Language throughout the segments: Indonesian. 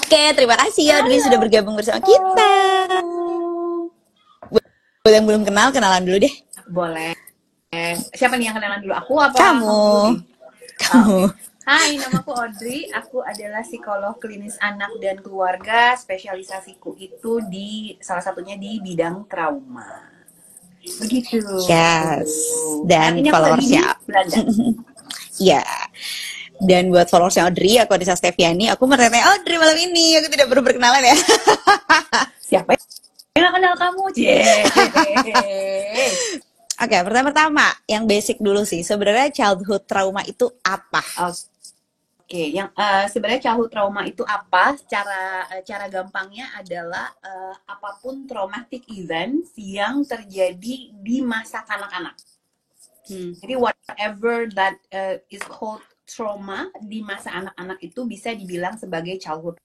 Oke, terima kasih ya Audrey sudah Halo. bergabung bersama kita. Buat yang belum kenal, kenalan dulu deh. Boleh. Siapa nih yang kenalan dulu? Aku apa Kamu. kamu dulu nih? Oke. Kamu. Hai, namaku Audrey. Aku adalah psikolog klinis anak dan keluarga. Spesialisasiku itu di salah satunya di bidang trauma. Begitu. Yes. Saat Dan ini aku lagi di followersnya. Belanda. Ya. Dan buat followersnya Audrey, aku Anissa Steviani. Aku merenai Audrey malam ini. Aku tidak perlu berkenalan ya. Siapa yang kenal kamu? Oke, pertama-tama yang basic dulu sih. Sebenarnya childhood trauma itu apa? Oke, yang sebenarnya childhood trauma itu apa? Cara gampangnya adalah apapun traumatic event yang terjadi di masa kanak-kanak. Jadi whatever that is called trauma di masa anak-anak itu bisa dibilang sebagai childhood.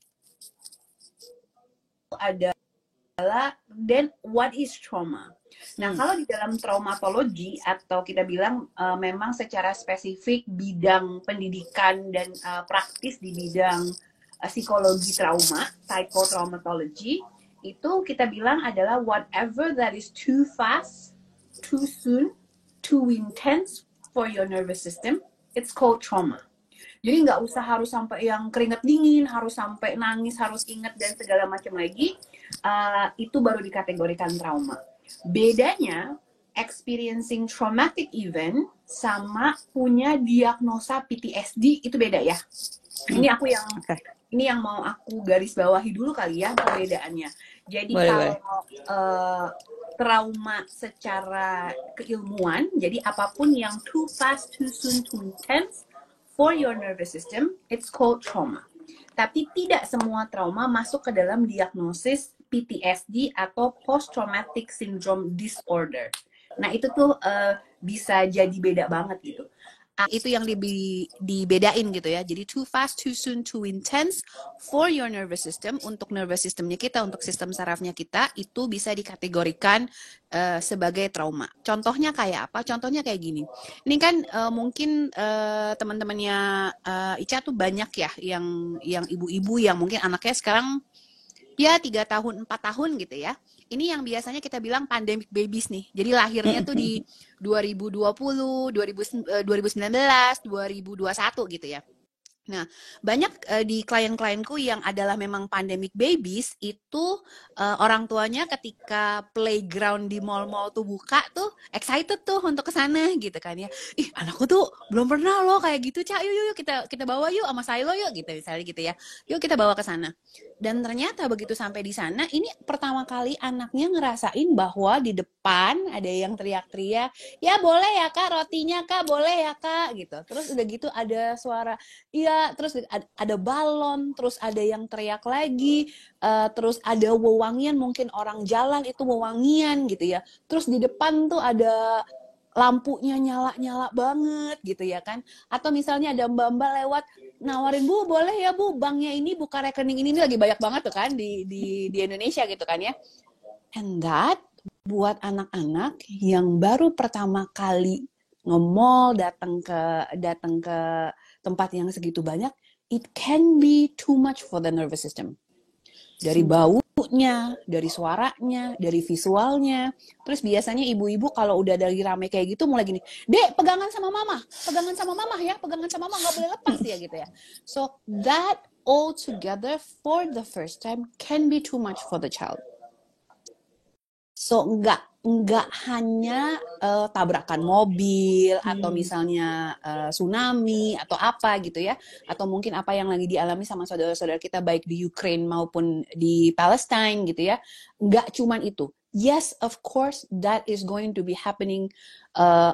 Adalah then what is trauma? Nah, kalau di dalam traumatologi atau kita bilang memang secara spesifik bidang pendidikan dan praktis di bidang psikologi trauma, psychotraumatology, itu kita bilang adalah whatever that is too fast, too soon, too intense for your nervous system, it's called trauma. Jadi nggak usah harus sampai yang keringat dingin, harus sampai nangis, harus ingat dan segala macam lagi. Itu baru dikategorikan trauma. Bedanya, experiencing traumatic event sama punya diagnosa PTSD itu beda ya. Ini yang mau aku garis bawahi dulu kali ya perbedaannya. Jadi kalau trauma secara keilmuan, jadi apapun yang too fast, too soon, too intense for your nervous system, it's called trauma. Tapi tidak semua trauma masuk ke dalam diagnosis PTSD atau Post Traumatic Syndrome Disorder. Nah, itu tuh bisa jadi beda banget gitu. Itu yang dibedain gitu ya. Jadi too fast, too soon, too intense for your nervous system. Untuk nervous systemnya kita, untuk sistem sarafnya kita, itu bisa dikategorikan sebagai trauma. Contohnya kayak apa? Contohnya kayak gini. Ini kan mungkin teman-temannya Ica tuh banyak ya yang ibu-ibu yang mungkin anaknya sekarang ya 3 tahun, 4 tahun gitu ya. Ini yang biasanya kita bilang pandemic babies nih. Jadi lahirnya tuh di 2020, 2019, 2021 gitu ya. Nah, banyak di klien-klienku yang adalah memang pandemic babies itu orang tuanya ketika playground di mall-mall tuh buka tuh excited tuh untuk ke sana gitu kan ya. Ih, anakku tuh belum pernah loh kayak gitu, Cak. Yuk kita bawa yuk sama Silo yuk gitu misalnya gitu ya. Yuk kita bawa ke sana. Dan ternyata begitu sampai di sana, ini pertama kali anaknya ngerasain bahwa di depan ada yang teriak-teriak, "Ya boleh ya, Kak, rotinya, Kak, boleh ya, Kak." gitu. Terus udah gitu ada suara iya, terus ada balon, terus ada yang teriak lagi, terus ada wewangian, mungkin orang jalan itu wewangian gitu ya. Terus di depan tuh ada lampunya nyala-nyala banget gitu ya kan. Atau misalnya ada mbak-mbak lewat nawarin, "Bu, boleh ya Bu, banknya ini buka rekening ini lagi banyak banget tuh kan di Indonesia gitu kan ya." And that buat anak-anak yang baru pertama kali nge-mall, datang ke tempat yang segitu banyak, it can be too much for the nervous system. Dari baunya, dari suaranya, dari visualnya. Terus biasanya ibu-ibu kalau udah dari rame kayak gitu mulai gini, "Dek, pegangan sama mama ya, pegangan sama mama, nggak boleh lepas ya," gitu ya. So that all together for the first time can be too much for the child. So nggak hanya tabrakan mobil atau misalnya tsunami atau apa gitu ya, atau mungkin apa yang lagi dialami sama saudara-saudara kita baik di Ukraine maupun di Palestine gitu ya. Nggak cuman itu. Yes, of course that is going to be happening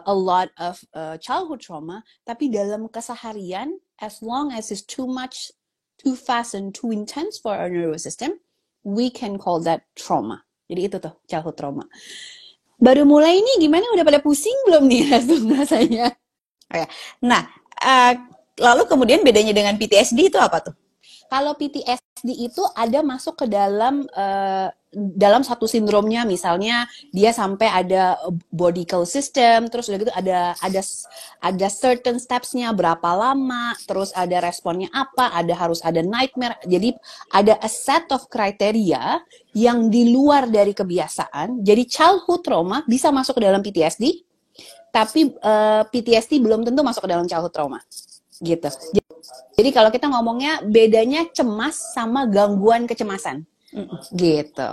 a lot of childhood trauma, tapi dalam keseharian as long as it's too much, too fast and too intense for our nervous system, we can call that trauma. Jadi itu tuh childhood trauma. Baru mulai nih, gimana? Udah pada pusing belum nih rasanya? Nah, lalu kemudian bedanya dengan PTSD itu apa tuh? Kalau PTSD itu ada masuk ke dalam satu sindromnya, misalnya dia sampai ada body call system, terus udah gitu ada certain steps-nya berapa lama, terus ada responnya apa, harus ada nightmare. Jadi ada a set of kriteria yang di luar dari kebiasaan. Jadi childhood trauma bisa masuk ke dalam PTSD, tapi PTSD belum tentu masuk ke dalam childhood trauma. Gitu. Jadi kalau kita ngomongnya bedanya cemas sama gangguan kecemasan. Gitu.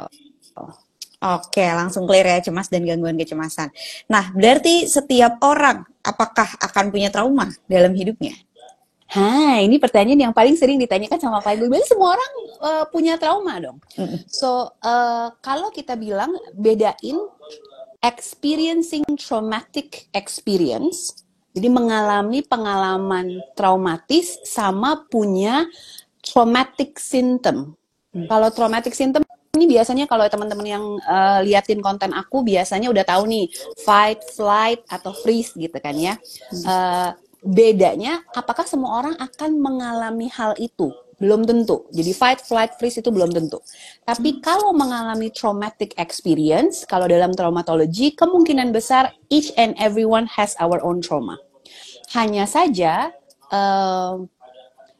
Oke, langsung clear ya, cemas dan gangguan kecemasan. Nah, berarti setiap orang apakah akan punya trauma dalam hidupnya? Ini pertanyaan yang paling sering ditanyakan sama Pak Ibu. Berarti semua orang punya trauma dong. So, kalau kita bilang bedain experiencing traumatic experience, jadi mengalami pengalaman traumatis sama punya traumatic symptom. Kalau traumatic symptom ini biasanya kalau teman-teman yang liatin konten aku biasanya udah tahu nih, fight, flight, atau freeze gitu kan ya. Bedanya, apakah semua orang akan mengalami hal itu? Belum tentu. Jadi fight, flight, freeze itu belum tentu. Tapi kalau mengalami traumatic experience, kalau dalam traumatology, kemungkinan besar each and everyone has our own trauma. Hanya saja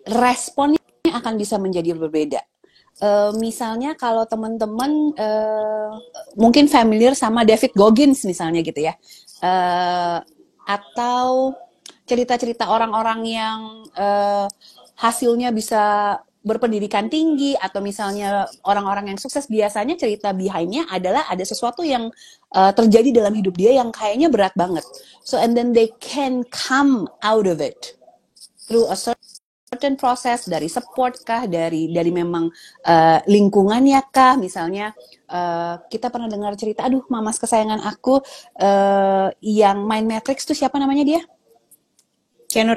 responnya akan bisa menjadi berbeda. Misalnya kalau teman-teman mungkin familiar sama David Goggins misalnya gitu ya, atau cerita-cerita orang-orang yang hasilnya bisa berpendidikan tinggi, atau misalnya orang-orang yang sukses, biasanya cerita behind-nya adalah ada sesuatu yang terjadi dalam hidup dia yang kayaknya berat banget. So and then they can come out of it through a certain process, dari support kah, dari memang lingkungannya kah. Misalnya kita pernah dengar cerita, aduh mamas kesayangan aku yang main Matrix tuh siapa namanya dia? Keanu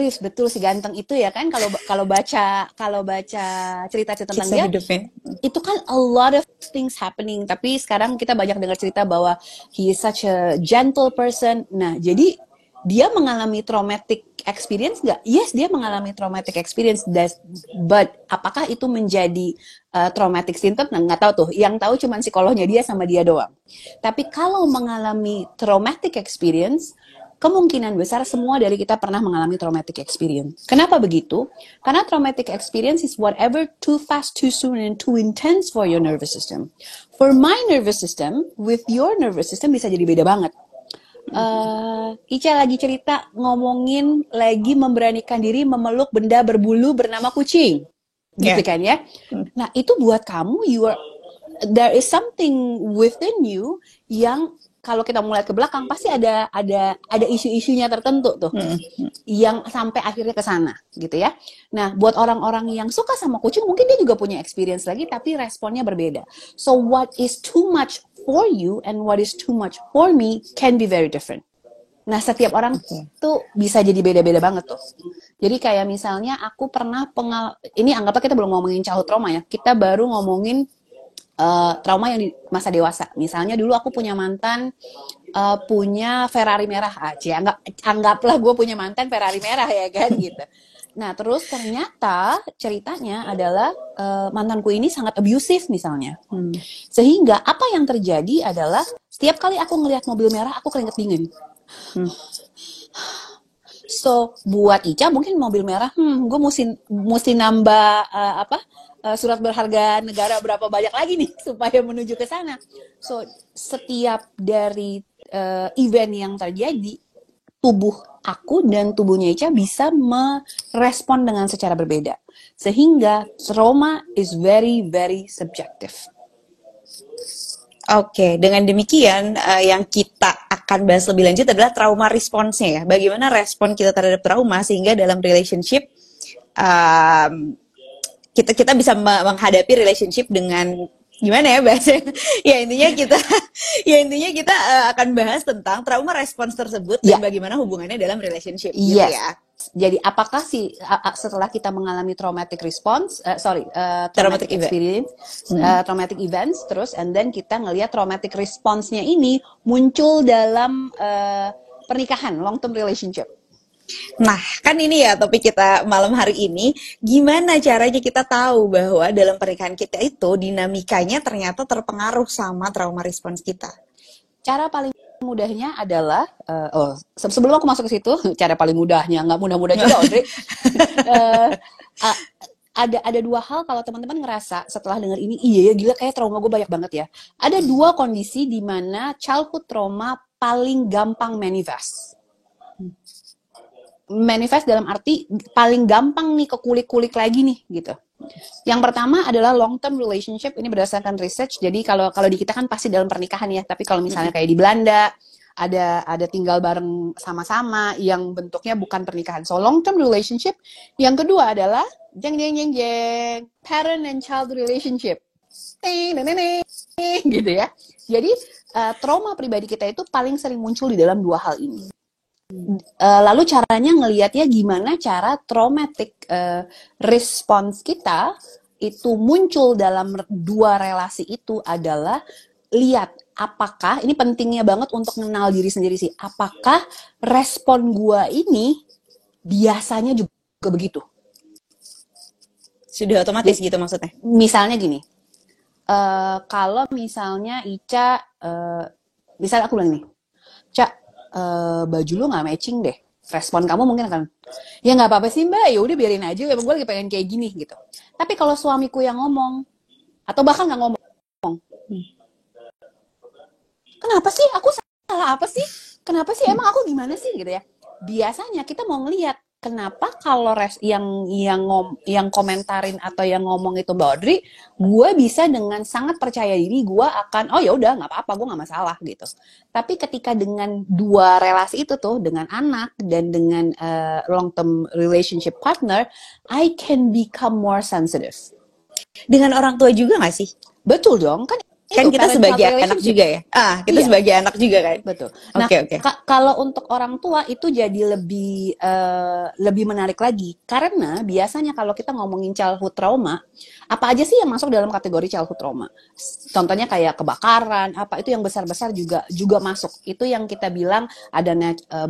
Reeves, betul, si ganteng itu ya kan. Kalau baca cerita-cerita tentang dia, hidupnya. Itu kan a lot of things happening. Tapi sekarang kita banyak dengar cerita bahwa he is such a gentle person. Nah, jadi dia mengalami traumatic experience nggak? Yes, dia mengalami traumatic experience. But apakah itu menjadi traumatic symptom? Nah, nggak tahu tuh. Yang tahu cuma psikolognya dia sama dia doang. Tapi kalau mengalami traumatic experience, kemungkinan besar semua dari kita pernah mengalami traumatic experience. Kenapa begitu? Karena traumatic experience is whatever too fast, too soon, and too intense for your nervous system. For my nervous system, with your nervous system bisa jadi beda banget. Ica lagi cerita ngomongin lagi memberanikan diri memeluk benda berbulu bernama kucing, gitu kan ya. Nah itu buat kamu, there is something within you yang kalau kita mulai ke belakang pasti ada isu-isunya tertentu tuh yang sampai akhirnya ke sana gitu ya. Nah, buat orang-orang yang suka sama kucing mungkin dia juga punya experience lagi tapi responnya berbeda. So what is too much for you and what is too much for me can be very different. Nah, setiap orang tuh bisa jadi beda-beda banget tuh. Jadi kayak misalnya aku pernah ini anggaplah kita belum ngomongin childhood trauma ya. Kita baru ngomongin trauma yang di masa dewasa. Misalnya dulu aku punya mantan punya Ferrari merah aja. Anggaplah gue punya mantan Ferrari merah ya kan gitu. Nah terus ternyata ceritanya adalah mantanku ini sangat abusive misalnya. Sehingga apa yang terjadi adalah setiap kali aku ngelihat mobil merah aku keringet dingin. So buat Ica mungkin mobil merah, gue mesti nambah surat berharga negara berapa banyak lagi nih supaya menuju ke sana. So setiap dari event yang terjadi, tubuh aku dan tubuhnya Ica bisa merespon dengan secara berbeda. Sehingga trauma is very very subjective. Oke, dengan demikian yang kita akan bahas lebih lanjut adalah trauma responsnya ya. Bagaimana respon kita terhadap trauma sehingga dalam relationship kita bisa menghadapi relationship dengan gimana ya bahasanya? intinya kita akan bahas tentang trauma respons tersebut dan bagaimana hubungannya dalam relationship gitu ya. Jadi apakah setelah kita mengalami traumatic experience, traumatic events, terus and then kita ngelihat traumatic response-nya ini muncul dalam pernikahan, long term relationship. Nah, kan ini ya topik kita malam hari ini. Gimana caranya kita tahu bahwa dalam pernikahan kita itu dinamikanya ternyata terpengaruh sama trauma respons kita? Cara paling mudahnya adalah, sebelum aku masuk ke situ, cara paling mudahnya, nggak mudah-mudah juga, Audrey. Eh, a- ada dua hal kalau teman-teman ngerasa setelah dengar ini, iya ya gila kayak trauma gue banyak banget ya. Ada dua kondisi di mana childhood trauma paling gampang manifest. Manifest dalam arti paling gampang nih kekulik-kulik lagi nih gitu. Yang pertama adalah long term relationship, ini berdasarkan research. Jadi kalau kalau di kita kan pasti dalam pernikahan ya, tapi kalau misalnya kayak di Belanda ada tinggal bareng sama-sama yang bentuknya bukan pernikahan. So long term relationship. Yang kedua adalah jeng jeng jeng jeng parent and child relationship. Gitu ya. Jadi trauma pribadi kita itu paling sering muncul di dalam dua hal ini. Lalu caranya ngelihatnya gimana cara traumatic response kita itu muncul dalam dua relasi itu adalah lihat apakah, ini pentingnya banget untuk mengenal diri sendiri sih, apakah respon gua ini biasanya juga begitu. Sudah otomatis gitu maksudnya? Misalnya gini, kalau misalnya Ica, misalnya aku bilang nih, Cak, baju lu nggak matching deh. Respon kamu mungkin akan, ya nggak apa-apa sih mbak, ya udah biarin aja, emang gue lagi pengen kayak gini gitu. Tapi kalau suamiku yang ngomong, atau bahkan nggak ngomong, kenapa sih? Aku salah apa sih? Kenapa sih? Emang aku gimana sih gitu ya? Biasanya kita mau ngelihat kenapa kalau yang komentarin atau yang ngomong itu Mbak Audrey, gue bisa dengan sangat percaya diri gue akan oh ya udah nggak apa-apa, gue nggak masalah gitu. Tapi ketika dengan dua relasi itu tuh, dengan anak dan dengan long term relationship partner, I can become more sensitive. Dengan orang tua juga nggak sih? Betul dong, kan Kan itu kita parent-child sebagai anak relationship. juga ya? Kita Iya. sebagai anak juga kan? Betul. Nah, Oke. kalau untuk orang tua itu jadi lebih menarik lagi karena biasanya kalau kita ngomongin childhood trauma, apa aja sih yang masuk dalam kategori childhood trauma? Contohnya kayak kebakaran, apa itu yang besar-besar juga masuk. Itu yang kita bilang ada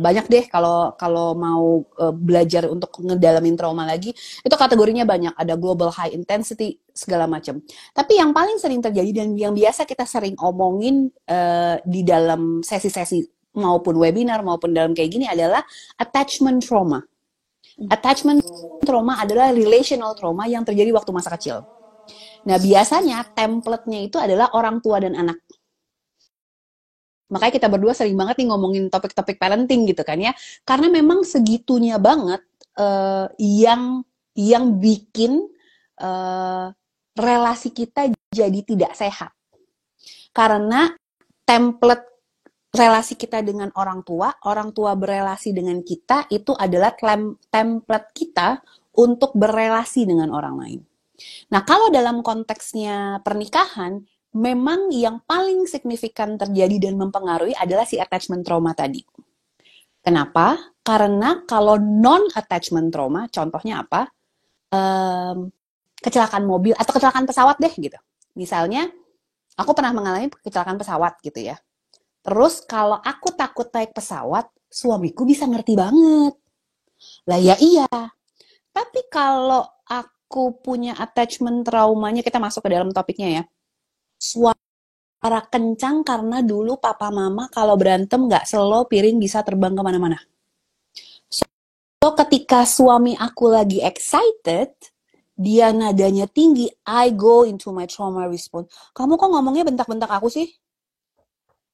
banyak deh kalau mau belajar untuk ngedalamin trauma lagi, itu kategorinya banyak. Ada global high intensity segala macam. Tapi yang paling sering terjadi dan yang biasa kita sering omongin di dalam sesi-sesi maupun webinar maupun dalam kayak gini adalah attachment trauma. Attachment trauma adalah relational trauma yang terjadi waktu masa kecil. Nah, biasanya template-nya itu adalah orang tua dan anak. Makanya kita berdua sering banget nih ngomongin topik-topik parenting gitu kan ya. Karena memang segitunya banget yang bikin relasi kita jadi tidak sehat. Karena template relasi kita dengan orang tua berelasi dengan kita, itu adalah template kita untuk berelasi dengan orang lain. Nah, kalau dalam konteksnya pernikahan, memang yang paling signifikan terjadi dan mempengaruhi adalah si attachment trauma tadi. Kenapa? Karena kalau non-attachment trauma, contohnya apa? Kecelakaan mobil atau kecelakaan pesawat deh gitu. Misalnya, aku pernah mengalami kecelakaan pesawat gitu ya. Terus kalau aku takut naik pesawat, suamiku bisa ngerti banget. Lah ya iya. Tapi kalau aku punya attachment traumanya, kita masuk ke dalam topiknya ya. Suara kencang karena dulu papa mama kalau berantem nggak slow, piring bisa terbang kemana-mana. So ketika suami aku lagi excited, dia nadanya tinggi, I go into my trauma response. Kamu kok ngomongnya bentak-bentak aku sih?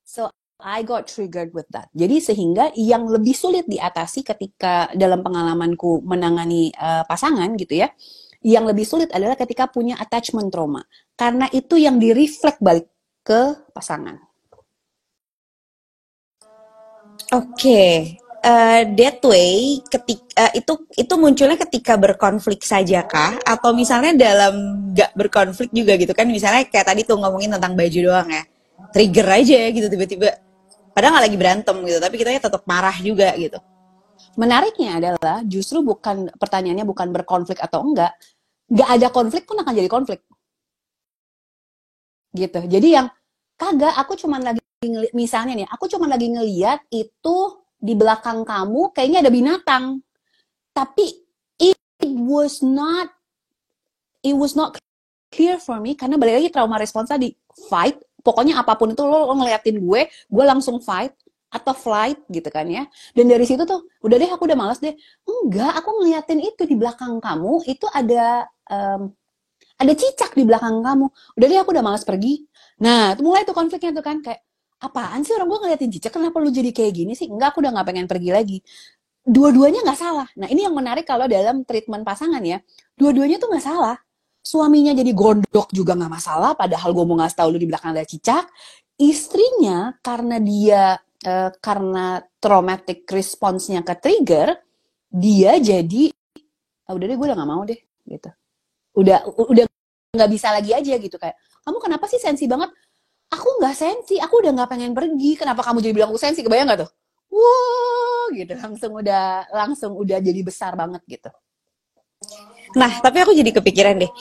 So I got triggered with that. Jadi sehingga yang lebih sulit diatasi ketika dalam pengalamanku menangani pasangan gitu ya, yang lebih sulit adalah ketika punya attachment trauma. Karena itu yang direflect balik ke pasangan. Oke. That way ketika itu munculnya ketika berkonflik saja kah atau misalnya dalam gak berkonflik juga gitu kan, misalnya kayak tadi tuh ngomongin tentang baju doang ya, trigger aja gitu tiba-tiba padahal nggak lagi berantem gitu tapi kitanya tetap marah juga gitu. Menariknya adalah justru bukan, pertanyaannya bukan berkonflik atau enggak ada konflik pun akan jadi konflik gitu. Jadi yang kagak, aku cuman lagi misalnya nih, aku cuman lagi ngeliat itu di belakang kamu kayaknya ada binatang. Tapi it was not it was not clear for me karena balik lagi trauma respons tadi, fight, pokoknya apapun itu lo ngeliatin gue langsung fight atau flight gitu kan ya. Dan dari situ tuh udah deh, aku udah malas deh. Enggak, aku ngeliatin itu di belakang kamu itu ada cicak di belakang kamu. Udah deh, aku udah malas pergi. Nah, mulai tuh konfliknya tuh kan, kayak apaan sih orang gue ngeliatin cicak, kenapa lu jadi kayak gini sih? Enggak, aku udah nggak pengen pergi lagi. Dua-duanya nggak salah. Nah, ini yang menarik kalau dalam treatment pasangan ya. Dua-duanya tuh nggak salah. Suaminya jadi gondok juga nggak masalah, padahal gue mau ngasih tau lu di belakang ada cicak. Istrinya karena dia karena traumatic response-nya ke trigger, dia jadi udah deh, gue udah nggak mau deh gitu. Udah nggak bisa lagi aja gitu, kayak kamu kenapa sih sensi banget? Aku nggak sensi, aku udah nggak pengen pergi. Kenapa kamu jadi bilang aku sensi? Kebayang nggak tuh? Wow, gitu langsung udah jadi besar banget gitu. Nah, tapi aku jadi kepikiran deh,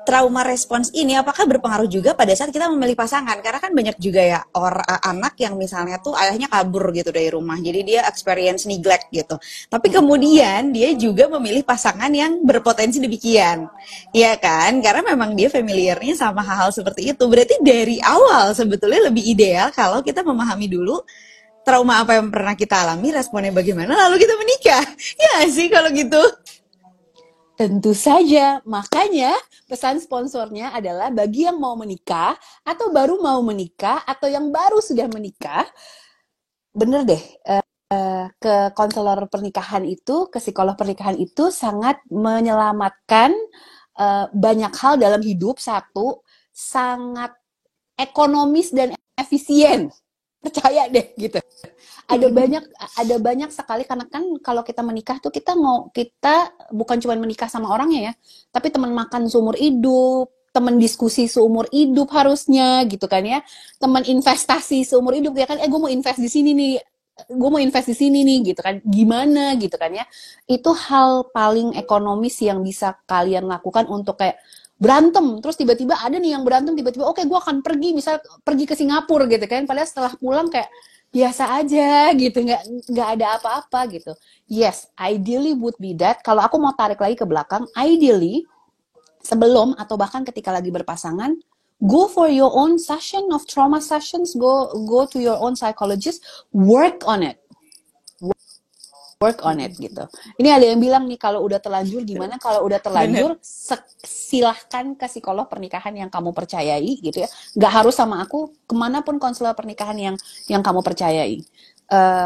trauma respons ini apakah berpengaruh juga pada saat kita memilih pasangan? Karena kan banyak juga ya anak yang misalnya tuh ayahnya kabur gitu dari rumah, jadi dia experience neglect gitu. Tapi kemudian dia juga memilih pasangan yang berpotensi demikian, iya kan? Karena memang dia familiarnya sama hal-hal seperti itu. Berarti dari awal sebetulnya lebih ideal kalau kita memahami dulu trauma apa yang pernah kita alami, responnya bagaimana, lalu kita menikah. Ya sih kalau gitu. Tentu saja, makanya pesan sponsornya adalah bagi yang mau menikah, atau baru mau menikah, atau yang baru sudah menikah, bener deh, ke konselor pernikahan itu, ke psikolog pernikahan itu sangat menyelamatkan banyak hal dalam hidup. Satu, sangat ekonomis dan efisien. Percaya deh gitu. Ada banyak sekali, karena kan kalau kita menikah tuh kita bukan cuma menikah sama orangnya ya, tapi teman makan seumur hidup, teman diskusi seumur hidup harusnya gitu kan ya, teman investasi seumur hidup ya kan, gue mau invest di sini nih, gue mau invest di sini nih gitu kan, gimana gitu kan ya. Itu hal paling ekonomis yang bisa kalian lakukan untuk kayak berantem, terus tiba-tiba ada nih yang berantem tiba-tiba, oke, gue akan pergi, misal pergi ke Singapura gitu kan, padahal setelah pulang kayak biasa aja gitu, nggak ada apa-apa gitu. Yes, ideally would be that. Kalau aku mau tarik lagi ke belakang, ideally sebelum atau bahkan ketika lagi berpasangan, go for your own session of trauma sessions, go to your own psychologist, work on it gitu. Ini ada yang bilang nih, kalau udah terlanjur gimana? Kalau udah terlanjur, silahkan ke psikolog pernikahan yang kamu percayai gitu ya. Nggak harus sama aku, kemanapun konselor pernikahan yang kamu percayai.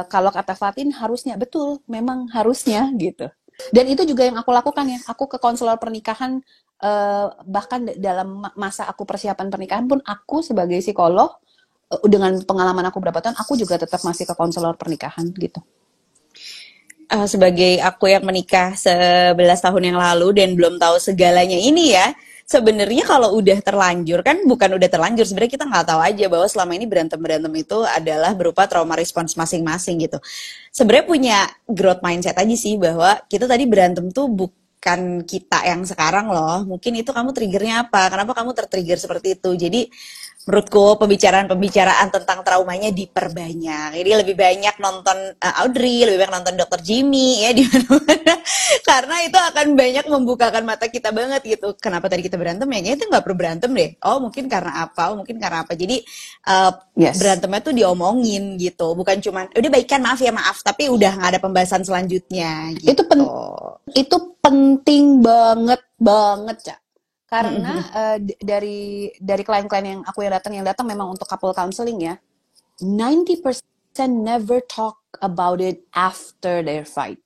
Kalau kata Fatin, harusnya, betul, memang harusnya gitu. Dan itu juga yang aku lakukan ya. Aku ke konselor pernikahan, bahkan dalam masa aku persiapan pernikahan pun, aku sebagai psikolog, dengan pengalaman aku berapa tahun, aku juga tetap masih ke konselor pernikahan gitu. Sebagai aku yang menikah 11 tahun yang lalu dan belum tahu segalanya ini ya, sebenarnya kalau udah terlanjur, kan bukan udah terlanjur, sebenarnya kita nggak tahu aja bahwa selama ini berantem itu adalah berupa trauma respons masing-masing gitu. Sebenarnya punya growth mindset aja sih, bahwa kita tadi berantem tuh bukan kita yang sekarang loh, mungkin itu kamu triggernya apa, kenapa kamu tertrigger seperti itu. Jadi menurutku pembicaraan tentang traumanya diperbanyak. Jadi lebih banyak nonton Audrey, lebih banyak nonton Dr. Jimmy ya di mana-mana. Karena itu akan banyak membukakan mata kita banget gitu. Kenapa tadi kita berantem ya? Itu nggak perlu berantem deh. Oh mungkin karena apa? Oh mungkin karena apa? Jadi berantemnya tuh diomongin gitu. Bukan cuma udah baikan maaf ya maaf, tapi udah nggak ada pembahasan selanjutnya. Gitu. Itu penting banget Cak. Karena dari klien-klien yang datang memang untuk couple counseling ya, 90% never talk about it after their fight.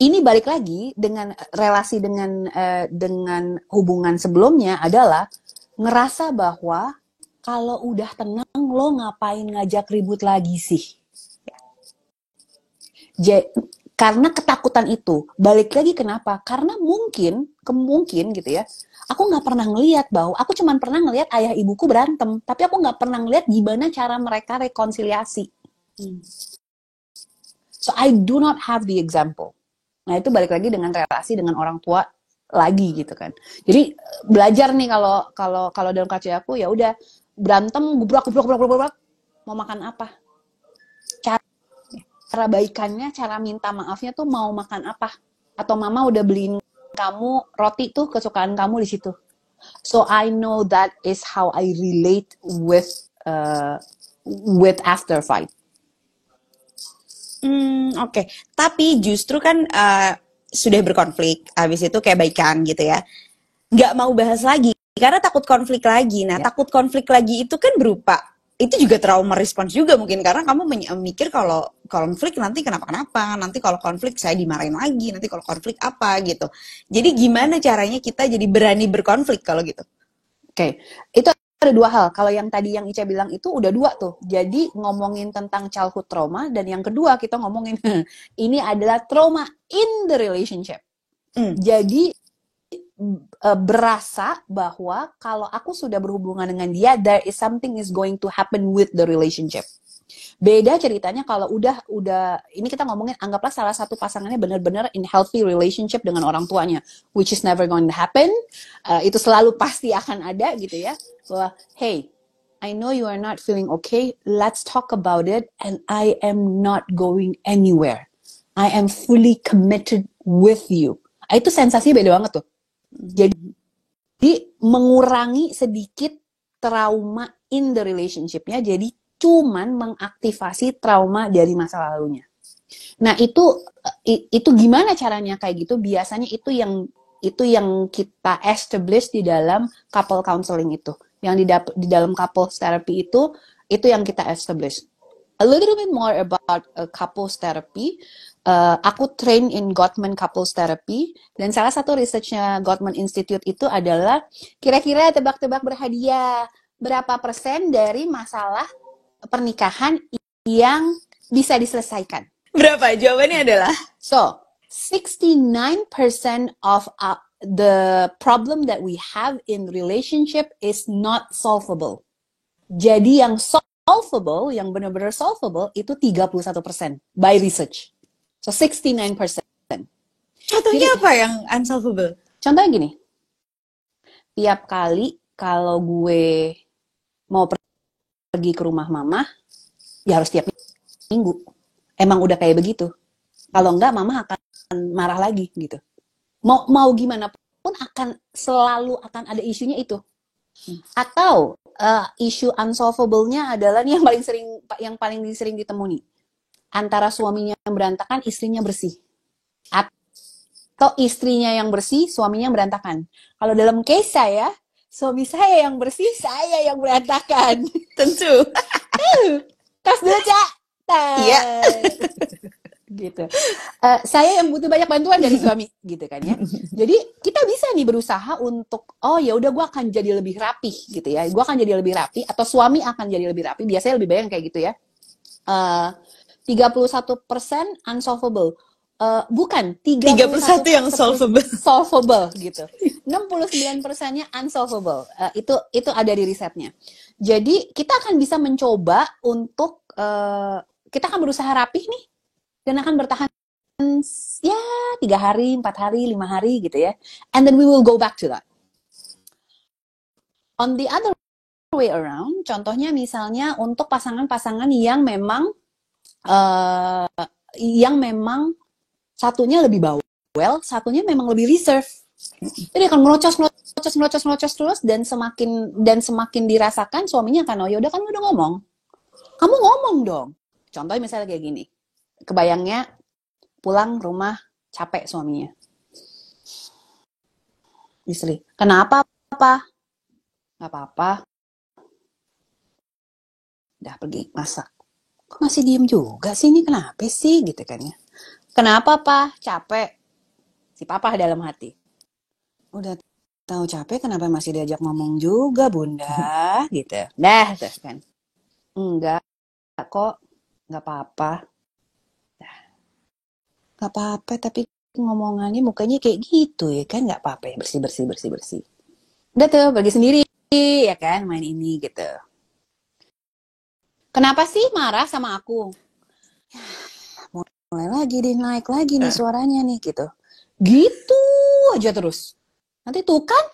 Ini balik lagi dengan relasi dengan hubungan sebelumnya adalah ngerasa bahwa kalau udah tenang lo ngapain ngajak ribut lagi sih? Karena ketakutan itu, balik lagi kenapa? Karena mungkin gitu ya, aku nggak pernah ngelihat aku cuma pernah ngelihat ayah ibuku berantem, tapi aku nggak pernah ngelihat gimana cara mereka rekonsiliasi. So I do not have the example. Nah itu balik lagi dengan relasi dengan orang tua lagi gitu kan. Jadi belajar nih, kalau dalam kaca aku ya udah berantem, gubrak, mau makan apa? cara baikannya, cara minta maafnya tuh mau makan apa? Atau mama udah beliin kamu roti tuh kesukaan kamu di situ. So I know that is how I relate with after fight. Oke. Tapi justru kan sudah berkonflik, habis itu kayak baikan gitu ya. Nggak mau bahas lagi karena takut konflik lagi. Nah, Ya. takut konflik lagi itu kan berupa itu juga trauma respons juga mungkin karena kamu mikir kalau konflik nanti kenapa-kenapa, nanti kalau konflik saya dimarahin lagi, nanti kalau konflik apa gitu. Jadi gimana caranya kita jadi berani berkonflik kalau gitu? Oke, itu ada dua hal. Kalau yang tadi yang Ica bilang itu udah dua tuh. Jadi ngomongin tentang childhood trauma, dan yang kedua kita ngomongin ini adalah trauma in the relationship. Jadi berasa bahwa kalau aku sudah berhubungan dengan dia, there is something is going to happen with the relationship. Beda ceritanya kalau udah ini kita ngomongin, anggaplah salah satu pasangannya benar-benar in healthy relationship dengan orang tuanya, which is never going to happen. Itu selalu pasti akan ada gitu ya. Bahwa, hey, I know you are not feeling okay. Let's talk about it, and I am not going anywhere. I am fully committed with you. Itu sensasinya beda banget tuh. Jadi mengurangi sedikit trauma in the relationship-nya, jadi cuman mengaktifasi trauma dari masa lalunya. Nah, itu gimana caranya kayak gitu? Biasanya itu yang kita establish di dalam couple counseling itu. Yang di dalam couples therapy itu yang kita establish. A little bit more about couples therapy. Aku train in Gottman Couples Therapy, dan salah satu researchnya Gottman Institute itu adalah kira-kira tebak-tebak berhadiah berapa persen dari masalah pernikahan yang bisa diselesaikan. Berapa? Jawabannya adalah? So, 69% of the problem that we have in relationship is not solvable. Jadi yang solvable, yang benar-benar solvable itu 31% by research. So 69%. Contohnya apa yang unsolvable? Contohnya gini, tiap kali kalau gue mau pergi ke rumah mama, ya harus tiap minggu. Emang udah kayak begitu. Kalau enggak, mama akan marah lagi gitu. Mau gimana pun selalu akan ada isunya itu. Atau isu unsolvable-nya adalah nih yang paling sering ditemui. Antara suaminya yang berantakan, istrinya bersih. Atau istrinya yang bersih, suaminya berantakan. Kalau dalam case saya, suami saya yang bersih, saya yang berantakan. Tentu. Tas dulu, Cak. Iya. Gitu. Saya yang butuh banyak bantuan dari suami, gitu kan ya. Jadi kita bisa nih berusaha untuk, oh ya udah gue akan jadi lebih rapi, gitu ya. Gue akan jadi lebih rapi, atau suami akan jadi lebih rapi. Biasanya lebih banyak kayak gitu ya. 31% unsolvable. Bukan, 31 yang solvable. Solvable gitu. 69%-nya unsolvable. Itu ada di risetnya. Jadi kita akan bisa mencoba untuk kita akan berusaha rapih nih, dan akan bertahan ya 3 hari, 4 hari, 5 hari gitu ya. And then we will go back to that. On the other way around, contohnya misalnya untuk pasangan-pasangan yang memang satunya lebih bawel, satunya memang lebih reserve. Jadi akan melocos terus, dan semakin dirasakan suaminya akan, oh yaudah kan udah ngomong. Kamu ngomong dong. Contohnya misalnya kayak gini. Kebayangnya pulang rumah capek suaminya. Istri, kenapa, Pak? Gak apa-apa. Udah pergi masak. Kok masih diem juga sih, ini kenapa sih gitu kan ya. Kenapa, Pak? Capek. Si papa dalam hati. Udah tahu capek, kenapa masih diajak ngomong juga, Bunda? Gitu. Dah, terus kan. Enggak kok, nggak apa-apa. Nggak apa-apa, tapi ngomongannya mukanya kayak gitu ya kan, nggak apa-apa ya, bersih. Udah tuh, pergi sendiri ya kan, main ini gitu. Kenapa sih marah sama aku? Ya, mulai lagi naik lagi nih suaranya nih gitu. Gitu aja terus. Nanti tuh kan,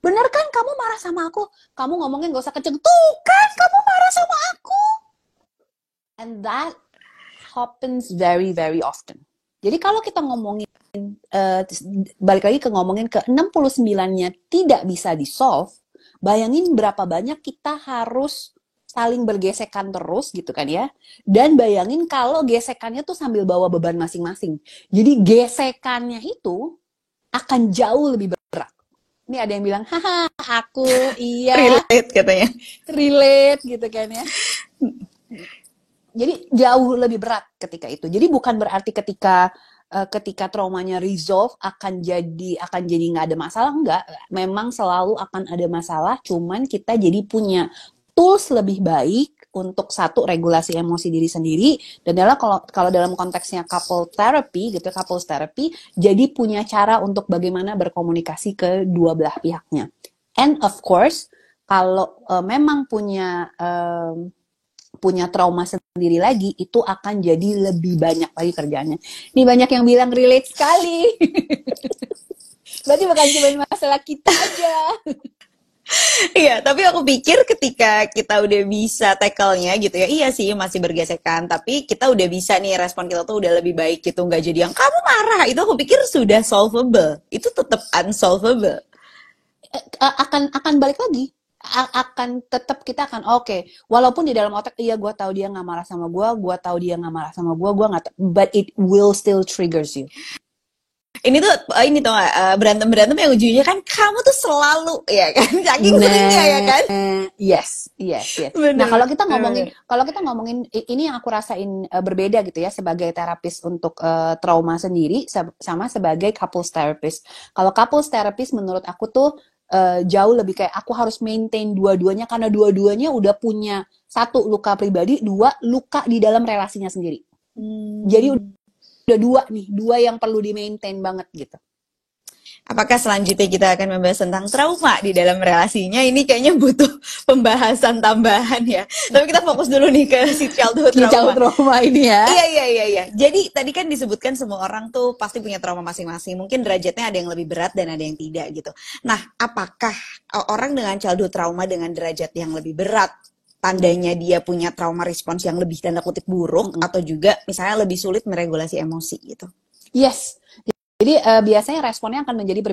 bener kan kamu marah sama aku? Kamu ngomongin gak usah kenceng. Tuh kan kamu marah sama aku. And that happens very very often. Jadi kalau kita ngomongin balik lagi ke ngomongin ke 69-nya tidak bisa di-solve, bayangin berapa banyak kita harus saling bergesekan terus gitu kan ya. Dan bayangin kalau gesekannya tuh sambil bawa beban masing-masing. Jadi gesekannya itu akan jauh lebih berat. Ini ada yang bilang, haha, aku iya Relate katanya. relate gitu kan ya. Jadi jauh lebih berat ketika itu. Jadi bukan berarti ketika traumanya resolve akan jadi nggak ada masalah, enggak. Memang selalu akan ada masalah, cuman kita jadi punya tools lebih baik untuk satu regulasi emosi diri sendiri, dan adalah kalau dalam konteksnya couples therapy jadi punya cara untuk bagaimana berkomunikasi ke dua belah pihaknya. And of course kalau memang punya trauma sendiri lagi, itu akan jadi lebih banyak lagi kerjaannya. Ini banyak yang bilang relate sekali. Berarti bukan cuma masalah kita aja. Iya, tapi aku pikir ketika kita udah bisa tackle-nya gitu ya, iya sih masih bergesekan, tapi kita udah bisa nih, respon kita tuh udah lebih baik gitu, nggak jadi yang kamu marah, itu aku pikir sudah solvable, itu tetap unsolvable. Akan balik lagi. Akan tetap kita akan oke. Walaupun di dalam otak, iya gue tahu dia nggak marah sama gue tahu dia nggak marah sama gue nggak, but it will still triggers you. Ini tuh ini tuh berantem yang ujungnya kan kamu tuh selalu ya kan, saking seringnya ya kan. Yes. Bener, Nah kalau kita ngomongin ini yang aku rasain berbeda gitu ya sebagai terapis untuk trauma sendiri sama sebagai couples therapist. Kalau couples therapist menurut aku tuh jauh lebih kayak aku harus maintain dua-duanya, karena dua-duanya udah punya satu luka pribadi, dua luka di dalam relasinya sendiri. Jadi udah dua yang perlu di-maintain banget gitu. Apakah selanjutnya kita akan membahas tentang trauma di dalam relasinya? Ini kayaknya butuh pembahasan tambahan ya. Tapi kita fokus dulu nih ke si childhood trauma ini ya. Iya. Jadi tadi kan disebutkan semua orang tuh pasti punya trauma masing-masing. Mungkin derajatnya ada yang lebih berat dan ada yang tidak gitu. Nah, apakah orang dengan childhood trauma dengan derajat yang lebih berat, tandanya dia punya trauma respons yang lebih tanda kutip buruk, atau juga misalnya lebih sulit meregulasi emosi gitu? Yes. Jadi biasanya responnya akan menjadi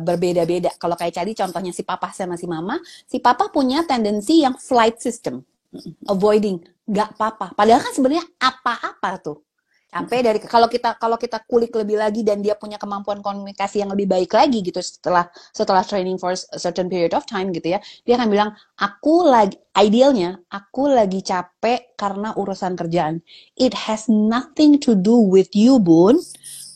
berbeda-beda. Kalau kayak tadi contohnya si papa sama si mama, si papa punya tendensi yang flight system, avoiding, nggak apa-apa. Padahal kan sebenarnya apa-apa tuh. Sampai dari kalau kita kulik lebih lagi dan dia punya kemampuan komunikasi yang lebih baik lagi gitu setelah training for a certain period of time gitu ya, dia akan bilang aku lagi capek karena urusan kerjaan. It has nothing to do with you, Bun.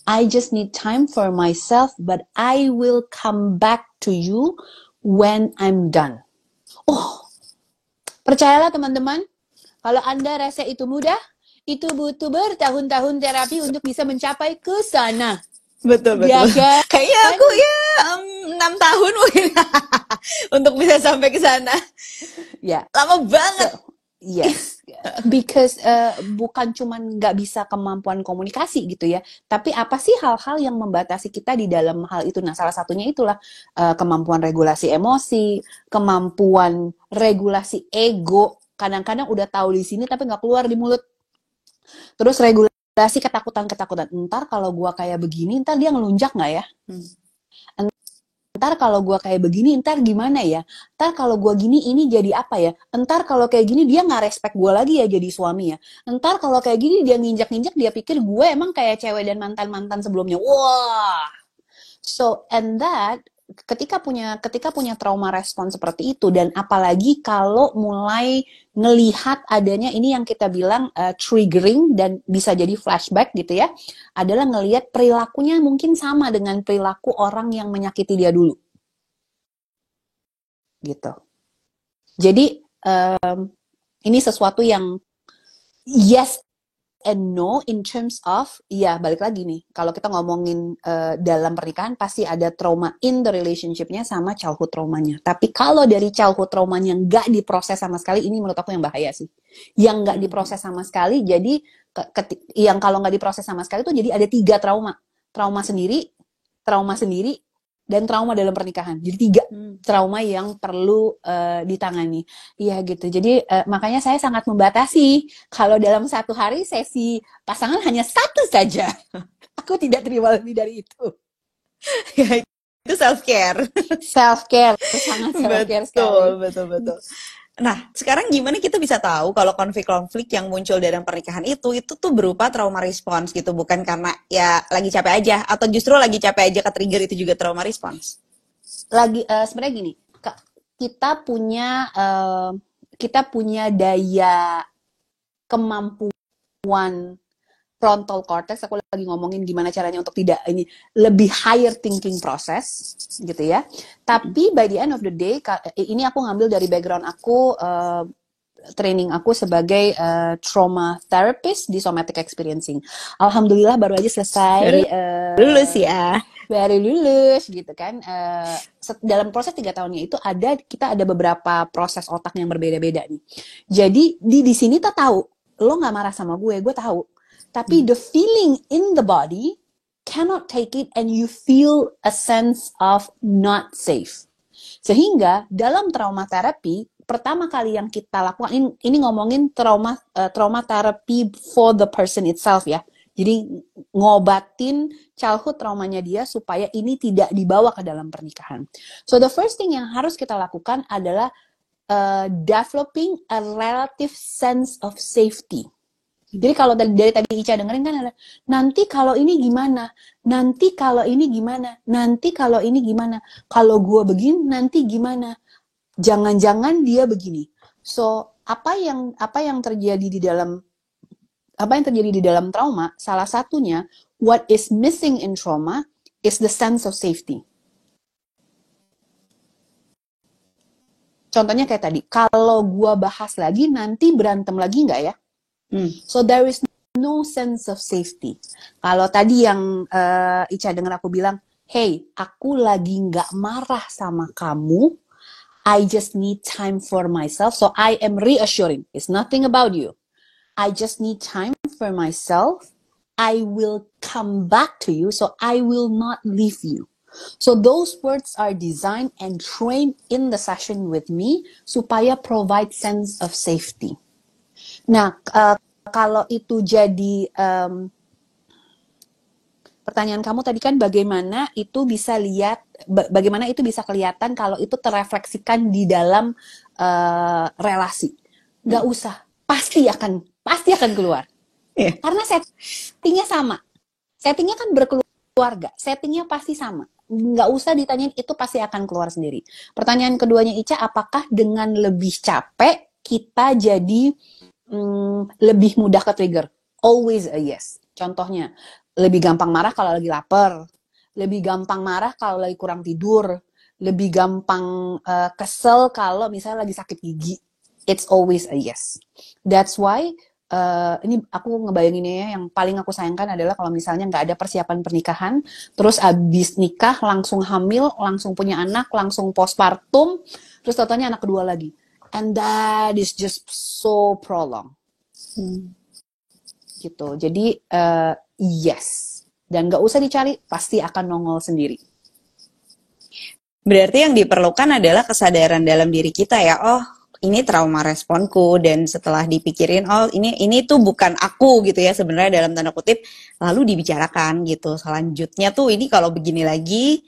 I just need time for myself, but I will come back to you when I'm done. Oh, percayalah teman-teman, kalau Anda rasa itu mudah, itu butuh bertahun-tahun terapi untuk bisa mencapai ke sana. Betul. Ya, kan? Kayaknya aku 6 tahun mungkin untuk bisa sampai ke sana. Ya. Lama banget. Yes, because bukan cuman nggak bisa kemampuan komunikasi gitu ya, tapi apa sih hal-hal yang membatasi kita di dalam hal itu? Nah, salah satunya itulah kemampuan regulasi emosi, kemampuan regulasi ego. Kadang-kadang udah tahu di sini tapi nggak keluar di mulut. Terus regulasi ketakutan. Ntar kalau gua kayak begini, ntar dia ngelunjak nggak ya? Ntar kalau gue kayak begini, ntar gimana ya? Ntar kalau gue gini, ini jadi apa ya? Ntar kalau kayak gini, dia nggak respect gue lagi ya jadi suami ya? Ntar kalau kayak gini, dia nginjak-nginjak, dia pikir gue emang kayak cewek dan mantan-mantan sebelumnya. Wah! So, and that, ketika punya trauma respon seperti itu, dan apalagi kalau mulai ngelihat adanya ini yang kita bilang triggering dan bisa jadi flashback gitu ya, adalah ngelihat perilakunya mungkin sama dengan perilaku orang yang menyakiti dia dulu gitu. Jadi ini sesuatu yang yes and no in terms of, ya balik lagi nih, kalau kita ngomongin dalam pernikahan pasti ada trauma in the relationship-nya sama childhood traumanya. Tapi kalau dari childhood traumanya nggak diproses sama sekali, ini menurut aku yang bahaya sih. Yang nggak diproses sama sekali, jadi yang kalau nggak diproses sama sekali tuh jadi ada 3 trauma. Trauma sendiri, dan trauma dalam pernikahan. Jadi 3 Hmm. trauma yang perlu ditangani. Iya gitu. Jadi makanya saya sangat membatasi kalau dalam satu hari sesi pasangan hanya 1 saja. Aku tidak terima lebih dari itu. Ya, itu self care. Self care, sangat self care sekali. Betul. Nah, sekarang gimana kita bisa tahu kalau konflik-konflik yang muncul dalam pernikahan itu tuh berupa trauma respons gitu, bukan karena ya lagi capek aja, atau justru lagi capek aja ke trigger itu juga trauma respons? Lagi sebenarnya gini, kita punya daya kemampuan frontal cortex, aku lagi ngomongin gimana caranya untuk tidak ini lebih higher thinking process gitu ya. Tapi by the end of the day, ini aku ngambil dari background aku, training aku sebagai trauma therapist di somatic experiencing. Alhamdulillah baru aja selesai, Lulus ya. baru lulus gitu kan. Dalam proses 3 tahunnya itu kita ada beberapa proses otak yang berbeda-beda nih. Jadi di sini tuh tahu, lo nggak marah sama gue tahu. Tapi the feeling in the body cannot take it and you feel a sense of not safe. Sehingga dalam trauma terapi, pertama kali yang kita lakukan, ini ngomongin trauma therapy for the person itself ya. Jadi ngobatin childhood traumanya dia supaya ini tidak dibawa ke dalam pernikahan. So the first thing yang harus kita lakukan adalah developing a relative sense of safety. Jadi kalau dari tadi Ica dengerin kan ada, nanti kalau ini gimana, nanti kalau ini gimana, nanti kalau ini gimana, kalau gue begini nanti gimana, jangan-jangan dia begini. So apa yang terjadi di dalam trauma, salah satunya what is missing in trauma is the sense of safety. Contohnya kayak tadi, kalau gue bahas lagi nanti berantem lagi nggak ya? So there is no sense of safety. Kalau tadi yang Ica dengar aku bilang, hey, aku lagi nggak marah sama kamu, I just need time for myself. So I am reassuring, it's nothing about you. I just need time for myself. I will come back to you, so I will not leave you. So those words are designed and trained in the session with me supaya provide sense of safety. Nah, kalau itu jadi pertanyaan kamu tadi kan bagaimana itu bisa kelihatan kalau itu terrefleksikan di dalam relasi. Nggak usah, pasti akan keluar. Yeah. Karena settingnya sama. Settingnya kan berkeluarga, settingnya pasti sama. Nggak usah ditanyain, itu pasti akan keluar sendiri. Pertanyaan keduanya Ica, apakah dengan lebih capek kita jadi lebih mudah ke trigger? Always a yes. Contohnya, lebih gampang marah kalau lagi lapar, lebih gampang marah kalau lagi kurang tidur, lebih gampang kesel kalau misalnya lagi sakit gigi. It's always a yes. That's why ini aku ngebayanginnya ya, yang paling aku sayangkan adalah kalau misalnya nggak ada persiapan pernikahan, terus abis nikah langsung hamil, langsung punya anak, langsung postpartum, terus totalnya anak kedua lagi. And that is just so prolonged. Gitu. Jadi yes. Dan nggak usah dicari, pasti akan nongol sendiri. Berarti yang diperlukan adalah kesadaran dalam diri kita ya. Oh, ini trauma responku, dan setelah dipikirin, oh ini tuh bukan aku gitu ya sebenarnya dalam tanda kutip, lalu dibicarakan gitu. Selanjutnya tuh ini kalau begini lagi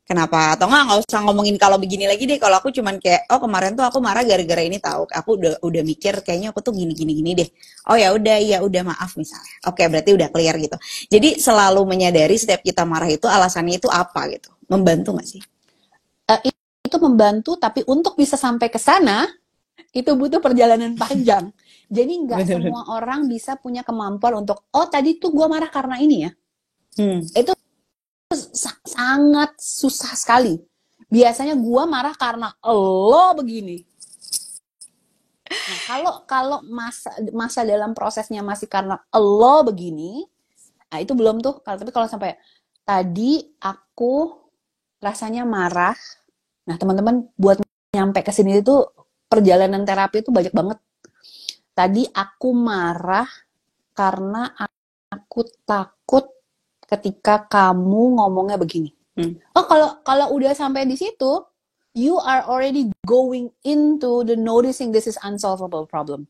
kenapa, atau nggak usah ngomongin kalau begini lagi deh. Kalau aku cuman kayak, oh kemarin tuh aku marah gara-gara ini, tahu aku udah mikir kayaknya aku tuh gini deh. Oh ya udah maaf misalnya. Oke, berarti udah clear gitu. Jadi selalu menyadari setiap kita marah itu alasannya itu apa gitu. Membantu nggak sih? Itu membantu, tapi untuk bisa sampai ke sana itu butuh perjalanan panjang. Jadi nggak semua orang bisa punya kemampuan untuk, oh tadi tuh gue marah karena ini ya. Itu sangat susah sekali. Biasanya gue marah karena lo begini. Nah, kalau masa dalam prosesnya masih karena lo begini, nah itu belum tuh. Tapi kalau sampai tadi aku rasanya marah, nah teman-teman buat nyampe ke sini itu perjalanan terapi itu banyak banget. Tadi aku marah karena aku takut ketika kamu ngomongnya begini. Hmm. Oh, kalau udah sampai di situ, you are already going into the noticing this is unsolvable problem.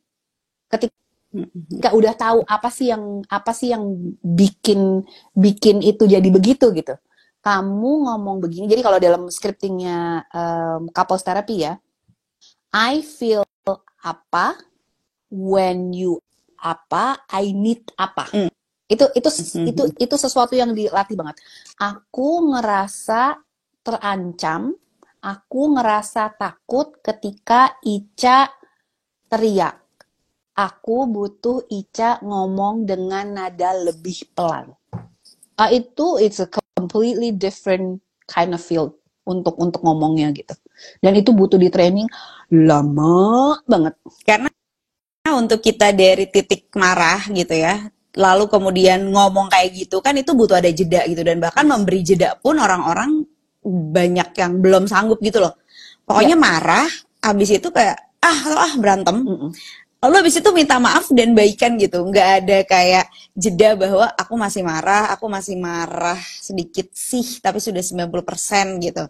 Ketika udah tahu apa sih yang bikin bikin itu jadi begitu gitu. Kamu ngomong begini. Jadi kalau dalam scriptingnya couples therapy ya, I feel apa when you apa, I need apa. Hmm. Itu sesuatu yang dilatih banget. Aku ngerasa terancam, aku ngerasa takut ketika Ica teriak. Aku butuh Ica ngomong dengan nada lebih pelan. It's a completely different kind of field untuk ngomongnya gitu. Dan itu butuh di training lama banget. Karena untuk kita dari titik marah gitu ya, lalu kemudian ngomong kayak gitu kan itu butuh ada jeda gitu, dan bahkan memberi jeda pun orang-orang banyak yang belum sanggup gitu loh. Pokoknya marah, habis itu kayak berantem. Lalu habis itu minta maaf dan baikan gitu. Nggak ada kayak jeda bahwa aku masih marah sedikit sih, tapi sudah 90% gitu.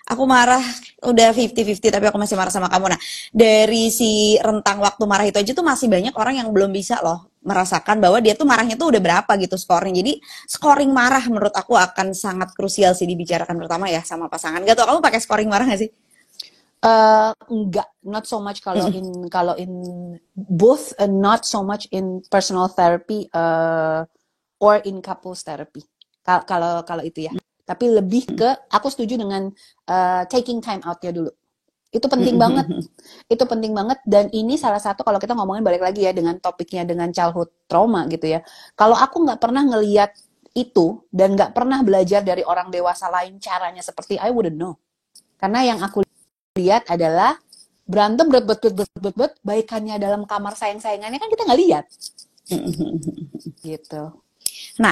Aku marah udah 50-50 tapi aku masih marah sama kamu. Nah, dari si rentang waktu marah itu aja tuh masih banyak orang yang belum bisa loh merasakan bahwa dia tuh marahnya tuh udah berapa gitu scoring. Jadi scoring marah menurut aku akan sangat krusial sih dibicarakan pertama ya sama pasangan. Gak tau kamu pakai scoring marah gak sih? Enggak, not so much kalau in both, not so much in personal therapy or in couples therapy. Kalau itu ya. Tapi lebih ke aku setuju dengan taking time out-nya dulu. Itu penting banget. Itu penting banget, dan ini salah satu kalau kita ngomongin balik lagi ya dengan topiknya dengan childhood trauma gitu ya. Kalau aku nggak pernah ngeliat itu dan nggak pernah belajar dari orang dewasa lain caranya seperti I wouldn't know. Karena yang aku lihat adalah berantem bet baikannya dalam kamar sayang-sayangannya kan kita nggak lihat gitu. Nah,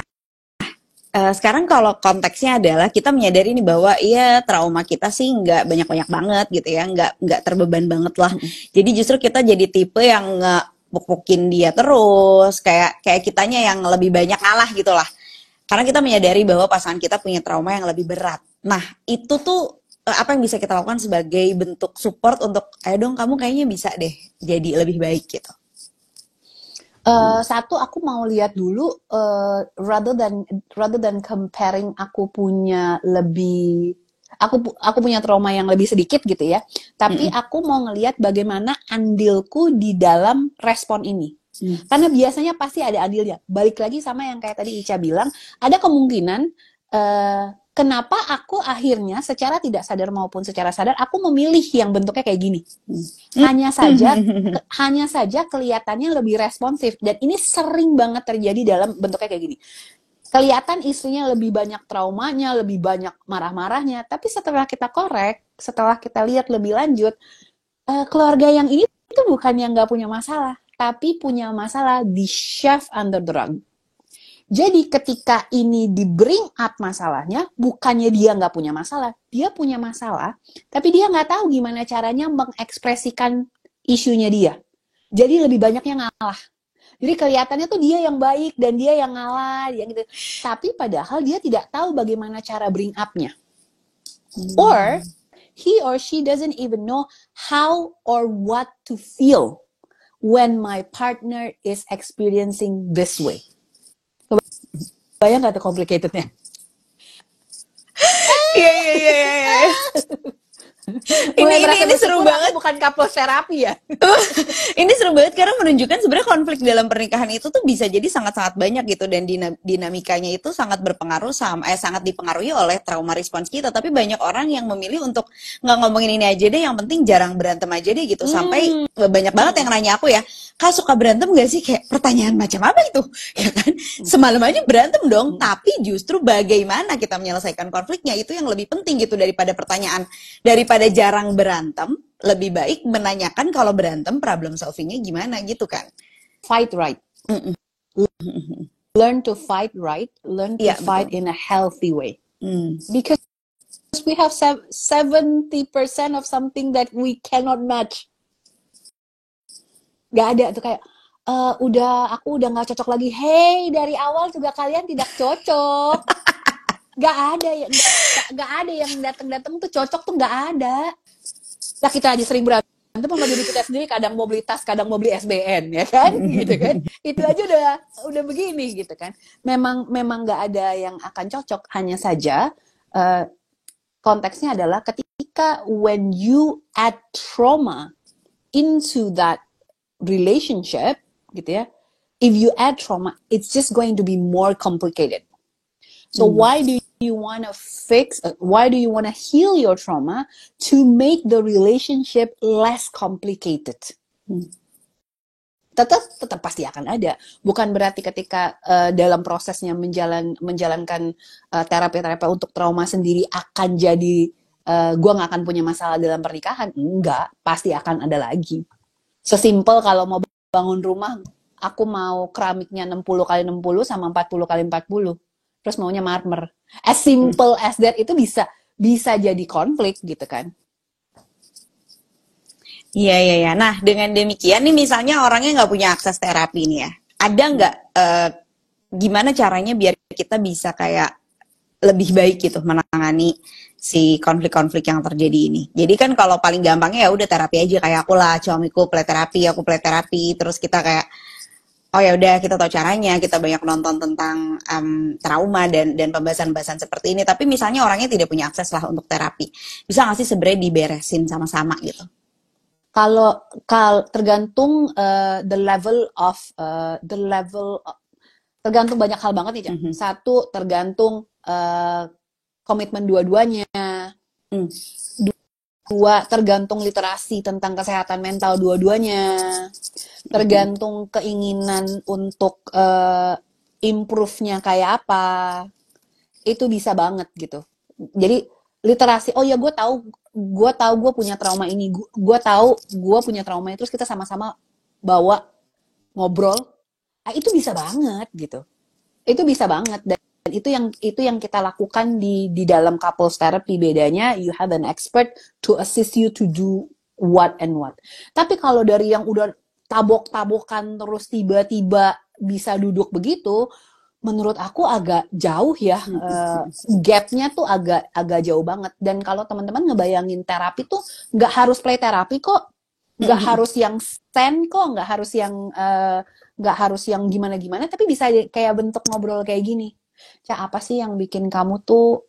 sekarang kalau konteksnya adalah kita menyadari nih bahwa iya trauma kita sih nggak banyak-banyak banget gitu ya, nggak terbeban banget lah. Jadi justru kita jadi tipe yang nge-pukin dia terus, kayak kitanya yang lebih banyak ngalah gitu lah. Karena kita menyadari bahwa pasangan kita punya trauma yang lebih berat. Nah, itu tuh apa yang bisa kita lakukan sebagai bentuk support untuk ayo dong kamu kayaknya bisa deh jadi lebih baik gitu. Satu, aku mau lihat dulu rather than comparing aku punya trauma yang lebih sedikit gitu ya. Tapi aku mau ngelihat bagaimana andilku di dalam respon ini. Karena biasanya pasti ada andilnya. Balik lagi sama yang kayak tadi Ica bilang, ada kemungkinan kenapa aku akhirnya secara tidak sadar maupun secara sadar aku memilih yang bentuknya kayak gini. Hanya saja kelihatannya lebih responsif, dan ini sering banget terjadi dalam bentuknya kayak gini. Kelihatan istrinya lebih banyak traumanya, lebih banyak marah-marahnya, tapi setelah kita korek, setelah kita lihat lebih lanjut, keluarga yang ini itu bukan yang nggak punya masalah, tapi punya masalah di chef under the rug. Jadi ketika ini di bring up masalahnya, bukannya dia nggak punya masalah, dia punya masalah, tapi dia nggak tahu gimana caranya mengekspresikan isunya dia. Jadi lebih banyak yang ngalah. Jadi kelihatannya tuh dia yang baik dan dia yang ngalah, dia gitu. Tapi padahal dia tidak tahu bagaimana cara bring up-nya. Or he or she doesn't even know how or what to feel when my partner is experiencing this way. Bayang gak tuh complicatednya? Iya. Ini seru banget. Bukan couples terapi ya. Ini seru banget karena menunjukkan sebenarnya konflik dalam pernikahan itu tuh bisa jadi sangat-sangat banyak gitu, dan dinamikanya itu sangat berpengaruh sangat dipengaruhi oleh trauma respons kita. Tapi banyak orang yang memilih untuk nggak ngomongin ini aja deh, yang penting jarang berantem aja deh gitu. Sampai banyak banget yang nanya aku ya, Kak suka berantem gak sih? Kayak pertanyaan macam apa itu? Ya kan? Semalam aja berantem dong. Tapi justru bagaimana kita menyelesaikan konfliknya itu yang lebih penting gitu daripada pertanyaan. Daripada jarang berantem, lebih baik menanyakan kalau berantem problem solvingnya gimana gitu kan. Fight right. Learn to fight right. Learn to fight in a healthy way. Because we have 70% of something that we cannot match. Gak ada tuh kayak aku udah gak cocok lagi. Hey, dari awal juga kalian tidak cocok. Nggak ada yang nggak ada yang datang-datang tuh cocok tuh nggak ada. Lah kita aja sering berantem sama diri kita sendiri, kadang mau beli tas, kadang mau beli SBN, ya kan, gitu kan. Itu aja udah begini gitu kan. Memang nggak ada yang akan cocok, hanya saja eh, konteksnya adalah ketika when you add trauma into that relationship, gitu ya. If you add trauma, it's just going to be more complicated. So why do you want to why do you want to heal your trauma to make the relationship less complicated? Tetap pasti akan ada. Bukan berarti ketika dalam prosesnya menjalankan terapi-terapi untuk trauma sendiri akan jadi gue nggak akan punya masalah dalam pernikahan. Enggak, pasti akan ada lagi. Sesimpel kalau mau bangun rumah, aku mau keramiknya 60 kali 60 sama 40 kali 40. Terus maunya marmer. As simple as that, itu bisa jadi konflik gitu kan. Iya, iya, iya. Nah, dengan demikian nih misalnya orangnya nggak punya akses terapi nih ya. Ada nggak gimana caranya biar kita bisa kayak lebih baik gitu menangani si konflik-konflik yang terjadi ini. Jadi kan kalau paling gampangnya ya udah terapi aja, kayak aku lah, suamiku play terapi, aku play terapi, terus kita kayak oh ya udah kita tahu caranya, kita banyak nonton tentang trauma dan pembahasan-pembahasan seperti ini. Tapi misalnya orangnya tidak punya akses lah untuk terapi, bisa nggak sih sebenarnya diberesin sama-sama gitu? Kalau tergantung tergantung banyak hal banget nih, Cak. Satu, tergantung komitmen dua-duanya. Dua, tergantung literasi tentang kesehatan mental dua-duanya. Tergantung keinginan untuk improve-nya kayak apa. Itu bisa banget gitu. Jadi literasi, oh ya gue tahu gue punya trauma ini, gue tahu gue punya trauma ini, terus kita sama-sama bawa ngobrol, itu bisa banget gitu. Itu bisa banget, dan itu yang kita lakukan di dalam couples therapy. Bedanya you have an expert to assist you to do what and what. Tapi kalau dari yang udah tabok-tabokan terus tiba-tiba bisa duduk begitu, menurut aku agak jauh ya, gapnya tuh agak jauh banget. Dan kalau teman-teman ngebayangin terapi tuh nggak harus play terapi kok, nggak harus yang stand kok, nggak harus yang gimana-gimana, tapi bisa kayak bentuk ngobrol kayak gini. Cak, apa sih yang bikin kamu tuh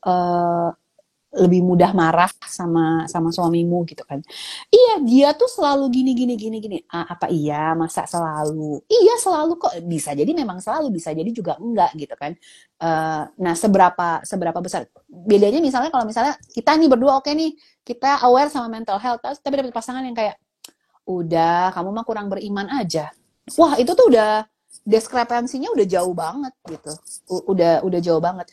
lebih mudah marah sama suamimu gitu kan? Iya, dia tuh selalu gini. Apa iya? Masa selalu? Iya, selalu kok. Bisa jadi memang selalu, bisa jadi juga enggak gitu kan. Nah, seberapa besar bedanya? Misalnya kalau misalnya kita nih berdua, oke nih, kita aware sama mental health, tapi dapet pasangan yang kayak udah, kamu mah kurang beriman aja. Wah, itu tuh udah diskrepansinya udah jauh banget gitu. Udah jauh banget.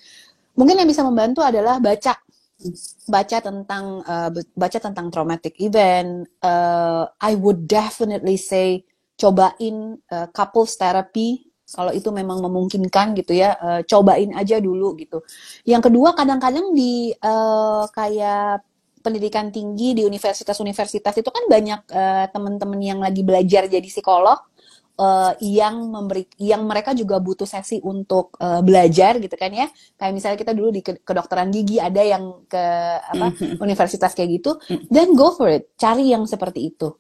Mungkin yang bisa membantu adalah baca tentang traumatic event. I would definitely say cobain couples therapy kalau itu memang memungkinkan gitu ya. Cobain aja dulu gitu. Yang kedua, kadang-kadang di kayak pendidikan tinggi di universitas-universitas itu kan banyak teman-teman yang lagi belajar jadi psikolog. Yang mereka juga butuh sesi untuk belajar gitu kan ya. Kayak misalnya kita dulu di kedokteran gigi ada yang ke universitas kayak gitu, then go for it, cari yang seperti itu.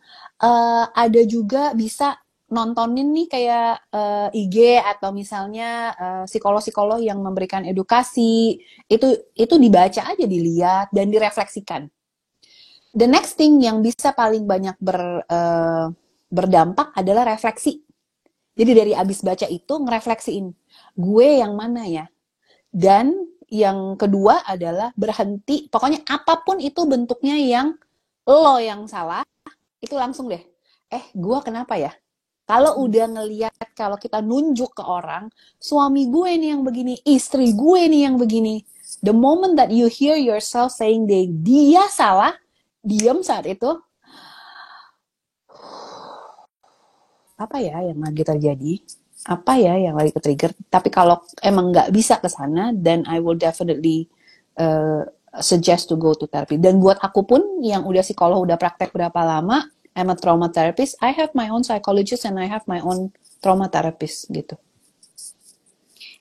Ada juga bisa nontonin nih kayak IG atau misalnya psikolog-psikolog yang memberikan edukasi, itu dibaca aja, dilihat dan direfleksikan. The next thing yang bisa paling banyak berdampak adalah refleksi. Jadi dari abis baca itu ngerefleksiin, gue yang mana ya? Dan yang kedua adalah berhenti, pokoknya apapun itu bentuknya yang lo yang salah, itu langsung deh, gue kenapa ya? Kalau udah ngeliat, kalau kita nunjuk ke orang, suami gue nih yang begini, istri gue nih yang begini, the moment that you hear yourself saying dia salah, diam saat itu. Apa ya yang lagi terjadi? Apa ya yang lagi ke-trigger? Tapi kalau emang nggak bisa ke sana, then I will definitely suggest to go to therapy. Dan buat aku pun yang udah psikolog, udah praktek berapa lama, I'm a trauma therapist, I have my own psychologist and I have my own trauma therapist gitu.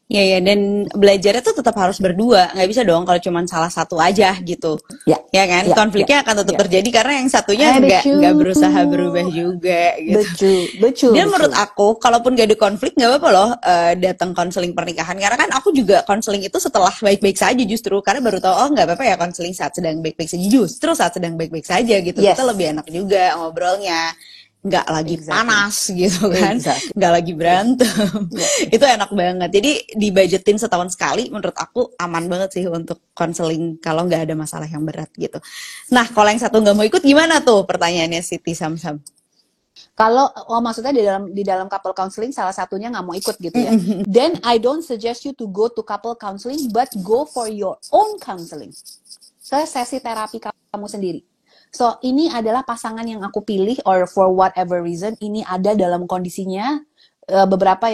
Ya ya, dan belajarnya tuh tetap harus berdua, nggak bisa dong kalau cuma salah satu aja gitu. Ya, Ya kan, ya, ya, konfliknya akan tetap ya. terjadi karena yang satunya nggak berusaha berubah Betul, juga gitu. betul, betul, Dan menurut betul. aku, kalaupun gak ada konflik, nggak apa-apa loh datang konseling pernikahan. Karena kan aku juga konseling itu setelah baik-baik saja justru. Karena baru tahu, oh nggak apa-apa ya konseling saat sedang baik-baik saja. Justru saat sedang baik-baik saja gitu. Kita Yes, lebih enak juga ngobrolnya. Nggak lagi exactly, panas gitu kan. exactly. Nggak lagi berantem. Ya, Itu enak banget. Jadi dibajetin setahun sekali, menurut aku aman banget sih untuk konseling kalau nggak ada masalah yang berat gitu. Nah, kalau yang satu nggak mau ikut gimana tuh pertanyaannya Siti Samsam? kalau maksudnya di dalam couple counseling salah satunya nggak mau ikut gitu ya. Then I don't suggest you to go to couple counseling, but go for your own counseling. Ke sesi terapi kamu sendiri. So, ini adalah pasangan yang aku pilih, or for whatever reason, ini ada dalam kondisinya beberapa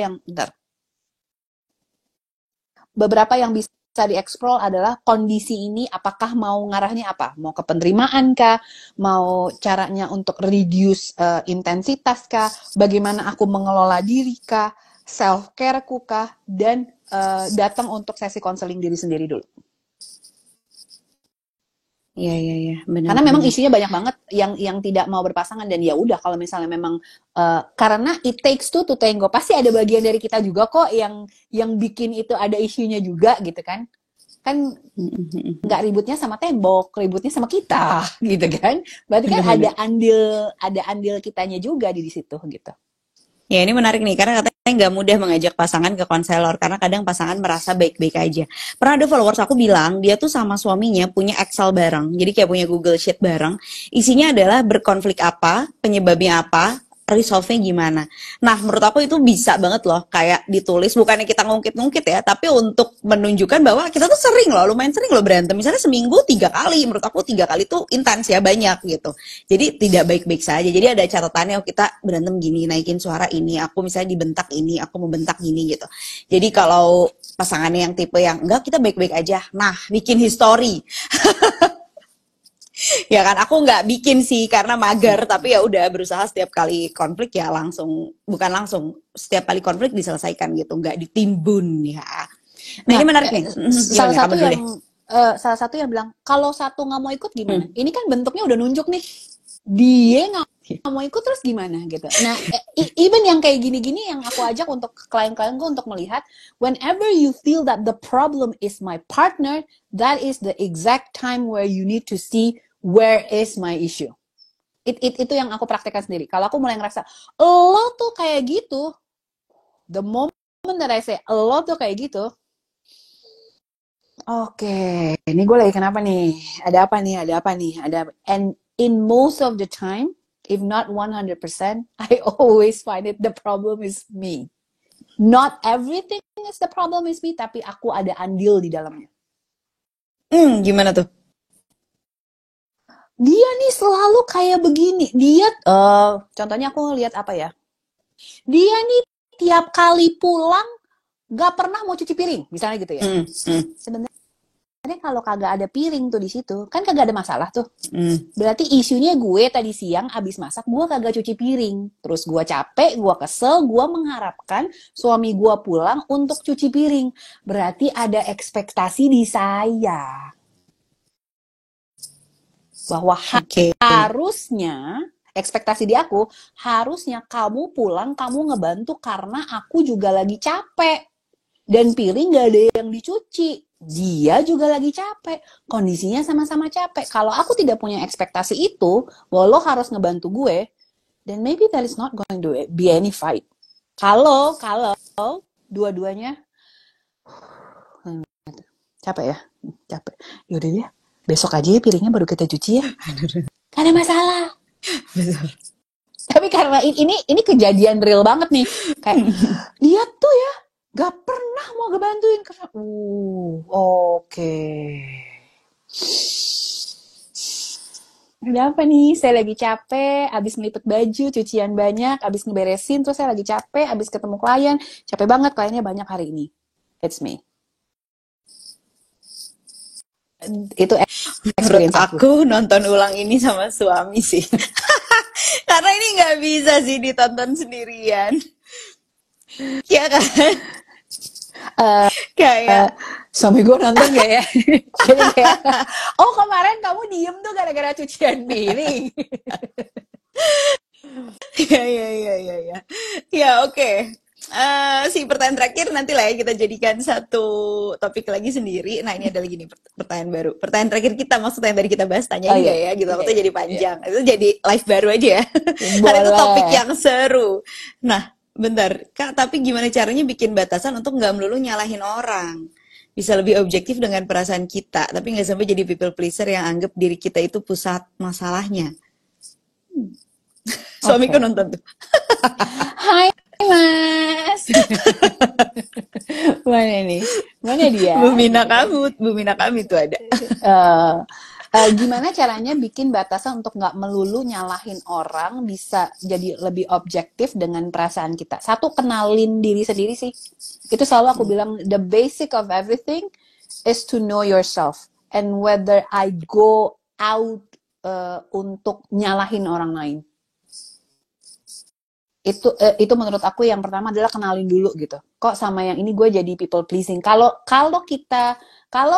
yang bisa dieksplor adalah kondisi ini apakah mau ngarahnya apa? Mau ke penerimaan kah? Mau caranya untuk reduce intensitas kah? Bagaimana aku mengelola diri kah? Self-care-ku kah? Dan datang untuk sesi konseling diri sendiri dulu. Iya iya iya, benar. Karena memang isunya banyak banget yang tidak mau berpasangan, dan ya udah kalau misalnya memang karena it takes two to tango, pasti ada bagian dari kita juga kok yang bikin itu ada isunya juga gitu kan nggak ributnya sama tembok, ributnya sama kita gitu kan, berarti kan ada andil kitanya juga di situ gitu. Ya ini menarik nih, karena katanya nggak mudah mengajak pasangan ke konselor, karena kadang pasangan merasa baik-baik aja. Pernah ada followers aku bilang, dia tuh sama suaminya punya Excel bareng, jadi kayak punya Google Sheet bareng, isinya adalah berkonflik apa, penyebabnya apa, resolve-nya gimana. Nah, menurut aku itu bisa banget loh, kayak ditulis, bukannya kita ngungkit-ngungkit ya, tapi untuk menunjukkan bahwa kita tuh sering loh, lumayan sering loh berantem. Misalnya seminggu 3 kali, menurut aku 3 kali tuh intens ya, banyak gitu. Jadi tidak baik-baik saja. Jadi ada catatannya, oh kita berantem gini, naikin suara ini, aku misalnya dibentak ini, aku mau bentak gini gitu. Jadi kalau pasangannya yang tipe yang, enggak kita baik-baik aja, nah bikin history. Ya kan, aku nggak bikin sih karena mager, tapi ya udah berusaha setiap kali konflik ya bukan langsung, setiap kali konflik diselesaikan gitu, nggak ditimbun ya. Nah ini menarik nih. Salah satu yang bilang kalau satu nggak mau ikut gimana? Ini kan bentuknya udah nunjuk nih, dia nggak mau ikut terus gimana gitu. Nah, even yang kayak gini-gini yang aku ajak untuk klien-klien gue untuk melihat, whenever you feel that the problem is my partner, that is the exact time where you need to see where is my issue. Itu yang aku praktekkan sendiri. Kalau aku mulai ngerasa lo tuh kayak gitu, the moment that I say lo tuh kayak gitu, oke, ini gue lagi kenapa nih? Ada apa nih? And in most of the time, if not 100%, I always find it the problem is me. Not everything is the problem is me, tapi aku ada andil di dalamnya. Gimana tuh? Dia nih selalu kayak begini. Contohnya aku lihat apa ya? Dia nih tiap kali pulang gak pernah mau cuci piring, misalnya gitu ya. Sebenarnya kalau kagak ada piring tuh di situ, kan kagak ada masalah tuh. Berarti isunya gue tadi siang abis masak, gue kagak cuci piring. Terus gue capek, gue kesel, gue mengharapkan suami gue pulang untuk cuci piring. Berarti ada ekspektasi di saya. Bahwa harusnya, ekspektasi di aku, harusnya kamu pulang, kamu ngebantu karena aku juga lagi capek. Dan piring gak ada yang dicuci. Dia juga lagi capek. Kondisinya sama-sama capek. Kalau aku tidak punya ekspektasi itu, bahwa lo harus ngebantu gue, then maybe that is not going to be any fight. Kalau dua-duanya capek ya? Capek. Yaudah ya, besok aja ya piringnya baru kita cuci ya. Gak ada masalah. Tapi karena ini kejadian real banget nih. Kayak, dia tuh ya, gak pernah mau ngebantuin karena oke. Ada apa nih? Saya lagi capek, abis ngelipet baju, cucian banyak, abis ngeberesin, terus saya lagi capek, abis ketemu klien, capek banget, kliennya banyak hari ini. It's me. Itu experience aku nonton ulang ini sama suami sih. Karena ini nggak bisa sih ditonton sendirian. Ya kan? Kayak Suami gue nonton gak ya? Jadi kayak, oh kemarin kamu diem tuh gara-gara cucian piring. ya ya ya ya ya. Ya oke. Si pertanyaan terakhir nanti lah ya kita jadikan satu topik lagi sendiri. Nah ini ada lagi nih pertanyaan baru. Pertanyaan terakhir kita maksudnya yang tadi kita bahas Oh tanyain iya, nggak ya gitu. iya, Waktu iya, jadi iya. panjang. Itu jadi live baru aja ya. Karena itu topik Boleh. yang seru. Nah bentar Kak, tapi gimana caranya bikin batasan untuk nggak melulu nyalahin orang? Bisa lebih objektif dengan perasaan kita, tapi nggak sampai jadi people pleaser yang anggap diri kita itu pusat masalahnya. Suamiku Oke. nonton tuh. Hai Mas. Mana nih? Mana dia? Bumina Gitu kan. kamu, Bumina kami tuh ada. Eh, Gimana caranya bikin batasan untuk nggak melulu nyalahin orang, bisa jadi lebih objektif dengan perasaan kita. Satu, kenalin diri sendiri sih. Itu selalu aku bilang, the basic of everything is to know yourself. And whether I go out untuk nyalahin orang lain. Itu menurut aku yang pertama adalah kenalin dulu gitu. Kok sama yang ini gue jadi people pleasing. Kalau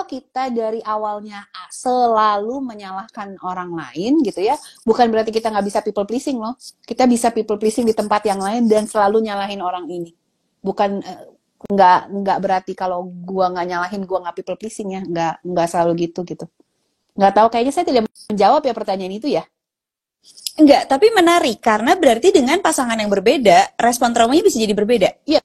kita dari awalnya selalu menyalahkan orang lain gitu ya, bukan berarti kita nggak bisa people pleasing loh. Kita bisa people pleasing di tempat yang lain dan selalu nyalahin orang ini. Bukan nggak berarti kalau gua nggak nyalahin gua nggak people pleasing ya. Nggak selalu gitu. Nggak tahu, kayaknya saya tidak menjawab ya pertanyaan itu ya. Enggak, tapi menarik karena berarti dengan pasangan yang berbeda, respon traumanya bisa jadi berbeda. Iya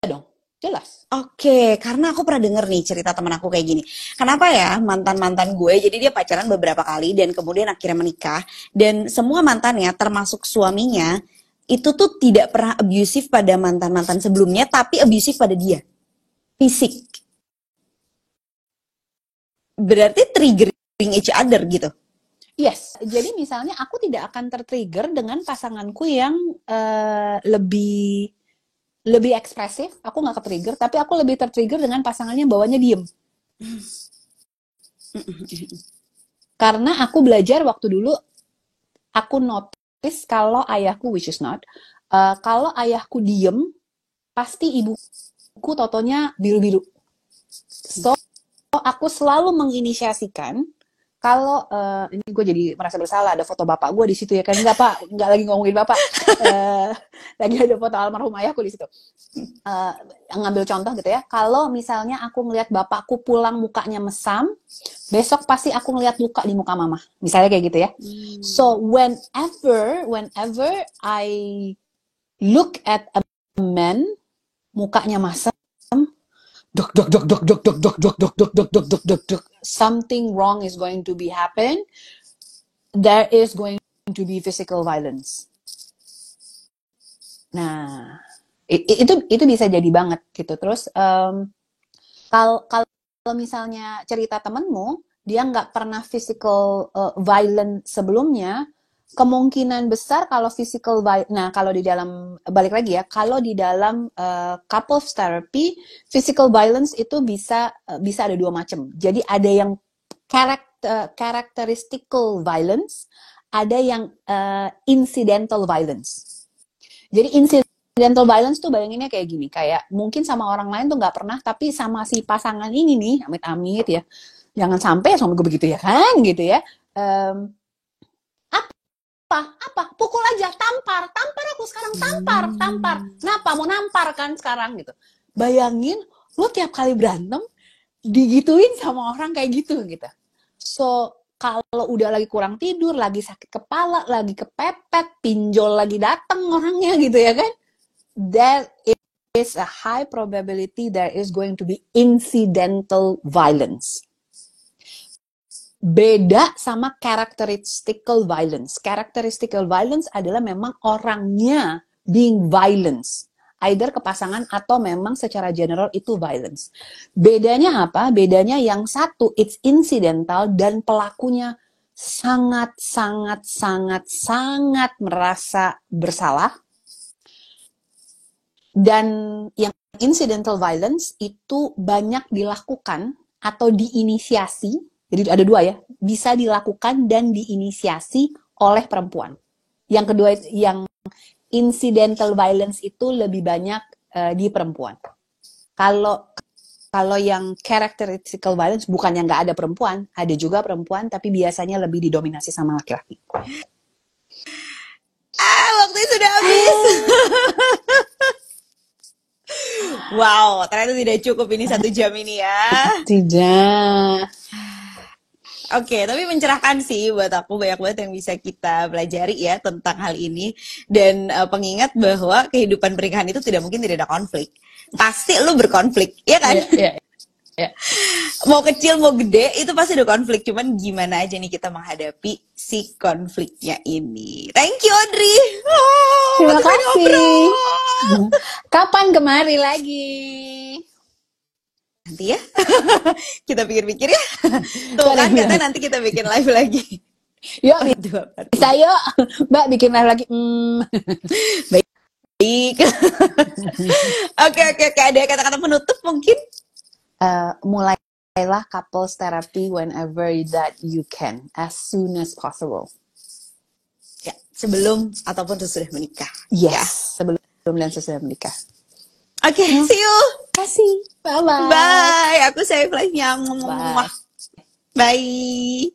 dong, jelas. Oke, karena aku pernah denger nih cerita teman aku kayak gini. Kenapa ya mantan-mantan gue, jadi dia pacaran beberapa kali dan kemudian akhirnya menikah. Dan semua mantannya, termasuk suaminya, itu tuh tidak pernah abusive pada mantan-mantan sebelumnya, tapi abusive pada dia. Fisik. Berarti triggering each other gitu. Yes, jadi misalnya aku tidak akan tertrigger dengan pasanganku yang lebih ekspresif, aku nggak ke-trigger, tapi aku lebih tertrigger dengan pasangannya bawanya diem. Karena aku belajar waktu dulu, aku notice kalau ayahku, which is not, kalau ayahku diem, pasti ibuku totonya biru-biru. So, aku selalu menginisiasikan, kalau ini gue jadi merasa bersalah, ada foto bapak gue di situ ya kan, nggak pak, nggak lagi ngomongin bapak, lagi ada foto almarhum ayahku di situ. Ngambil contoh gitu ya, kalau misalnya aku ngelihat bapakku pulang mukanya mesam, besok pasti aku ngelihat luka di muka mama, misalnya kayak gitu ya. So whenever I look at a man mukanya masam, dok dok dok dok dok dok dok dok dok dok dok dok dok dok dok, something wrong is going to be happen. There is going to be physical violence. Nah, itu bisa jadi banget gitu. Terus kalau misalnya cerita temenmu dia nggak pernah physical violent sebelumnya, kemungkinan besar kalau physical violence, nah kalau di dalam, balik lagi ya, kalau di dalam couples therapy, physical violence itu bisa ada dua macam. Jadi ada yang characteristical violence, ada yang incidental violence. Jadi incidental violence tuh bayanginnya kayak gini, kayak mungkin sama orang lain tuh nggak pernah, tapi sama si pasangan ini nih, amit-amit ya, jangan sampai sama gue begitu ya kan, gitu ya. Apa? Pukul aja, tampar aku sekarang, tampar. Kenapa mau nampar kan sekarang gitu? Bayangin, lo tiap kali berantem digituin sama orang kayak gitu. So kalau udah lagi kurang tidur, lagi sakit kepala, lagi kepepet, pinjol lagi datang orangnya gitu ya kan, there is a high probability there is going to be incidental violence. Beda sama characteristical violence. Characteristical violence adalah memang orangnya being violence, either ke pasangan atau memang secara general itu violence. Bedanya apa? Bedanya yang satu it's incidental dan pelakunya sangat merasa bersalah. Dan yang incidental violence itu banyak dilakukan atau diinisiasi. Jadi ada dua ya, bisa dilakukan dan diinisiasi oleh perempuan. Yang kedua, yang incidental violence itu lebih banyak di perempuan. Kalau kalau yang characteristical violence bukannya nggak ada perempuan, ada juga perempuan, tapi biasanya lebih didominasi sama laki-laki. Waktunya sudah habis. Wow, ternyata tidak cukup ini 1 jam ini ya. Tidak. Oke, tapi mencerahkan sih buat aku, banyak banget yang bisa kita pelajari ya tentang hal ini. Dan pengingat bahwa kehidupan pernikahan itu tidak mungkin tidak ada konflik. Pasti lu berkonflik, ya kan? Iya. Mau kecil mau gede itu pasti ada konflik. Cuman gimana aja nih kita menghadapi si konfliknya ini. Thank you Audrey. Terima untuk kasih. ngobrol. Kapan kemari lagi? Nanti ya. Kita pikir-pikir ya. Tuh kan katanya nanti kita bikin live lagi. Yuk, Dua part. bisa yuk. Mbak bikin live lagi. Baik. Oke. Ada kata-kata penutup mungkin? Mulailah couples therapy whenever that you can, as soon as possible. Ya, sebelum ataupun sesudah menikah. Yes, Ya. sebelum dan sesudah menikah. Oke, see you. Kasih. Bye-bye. Bye. Aku save live-nya. Bye. Bye.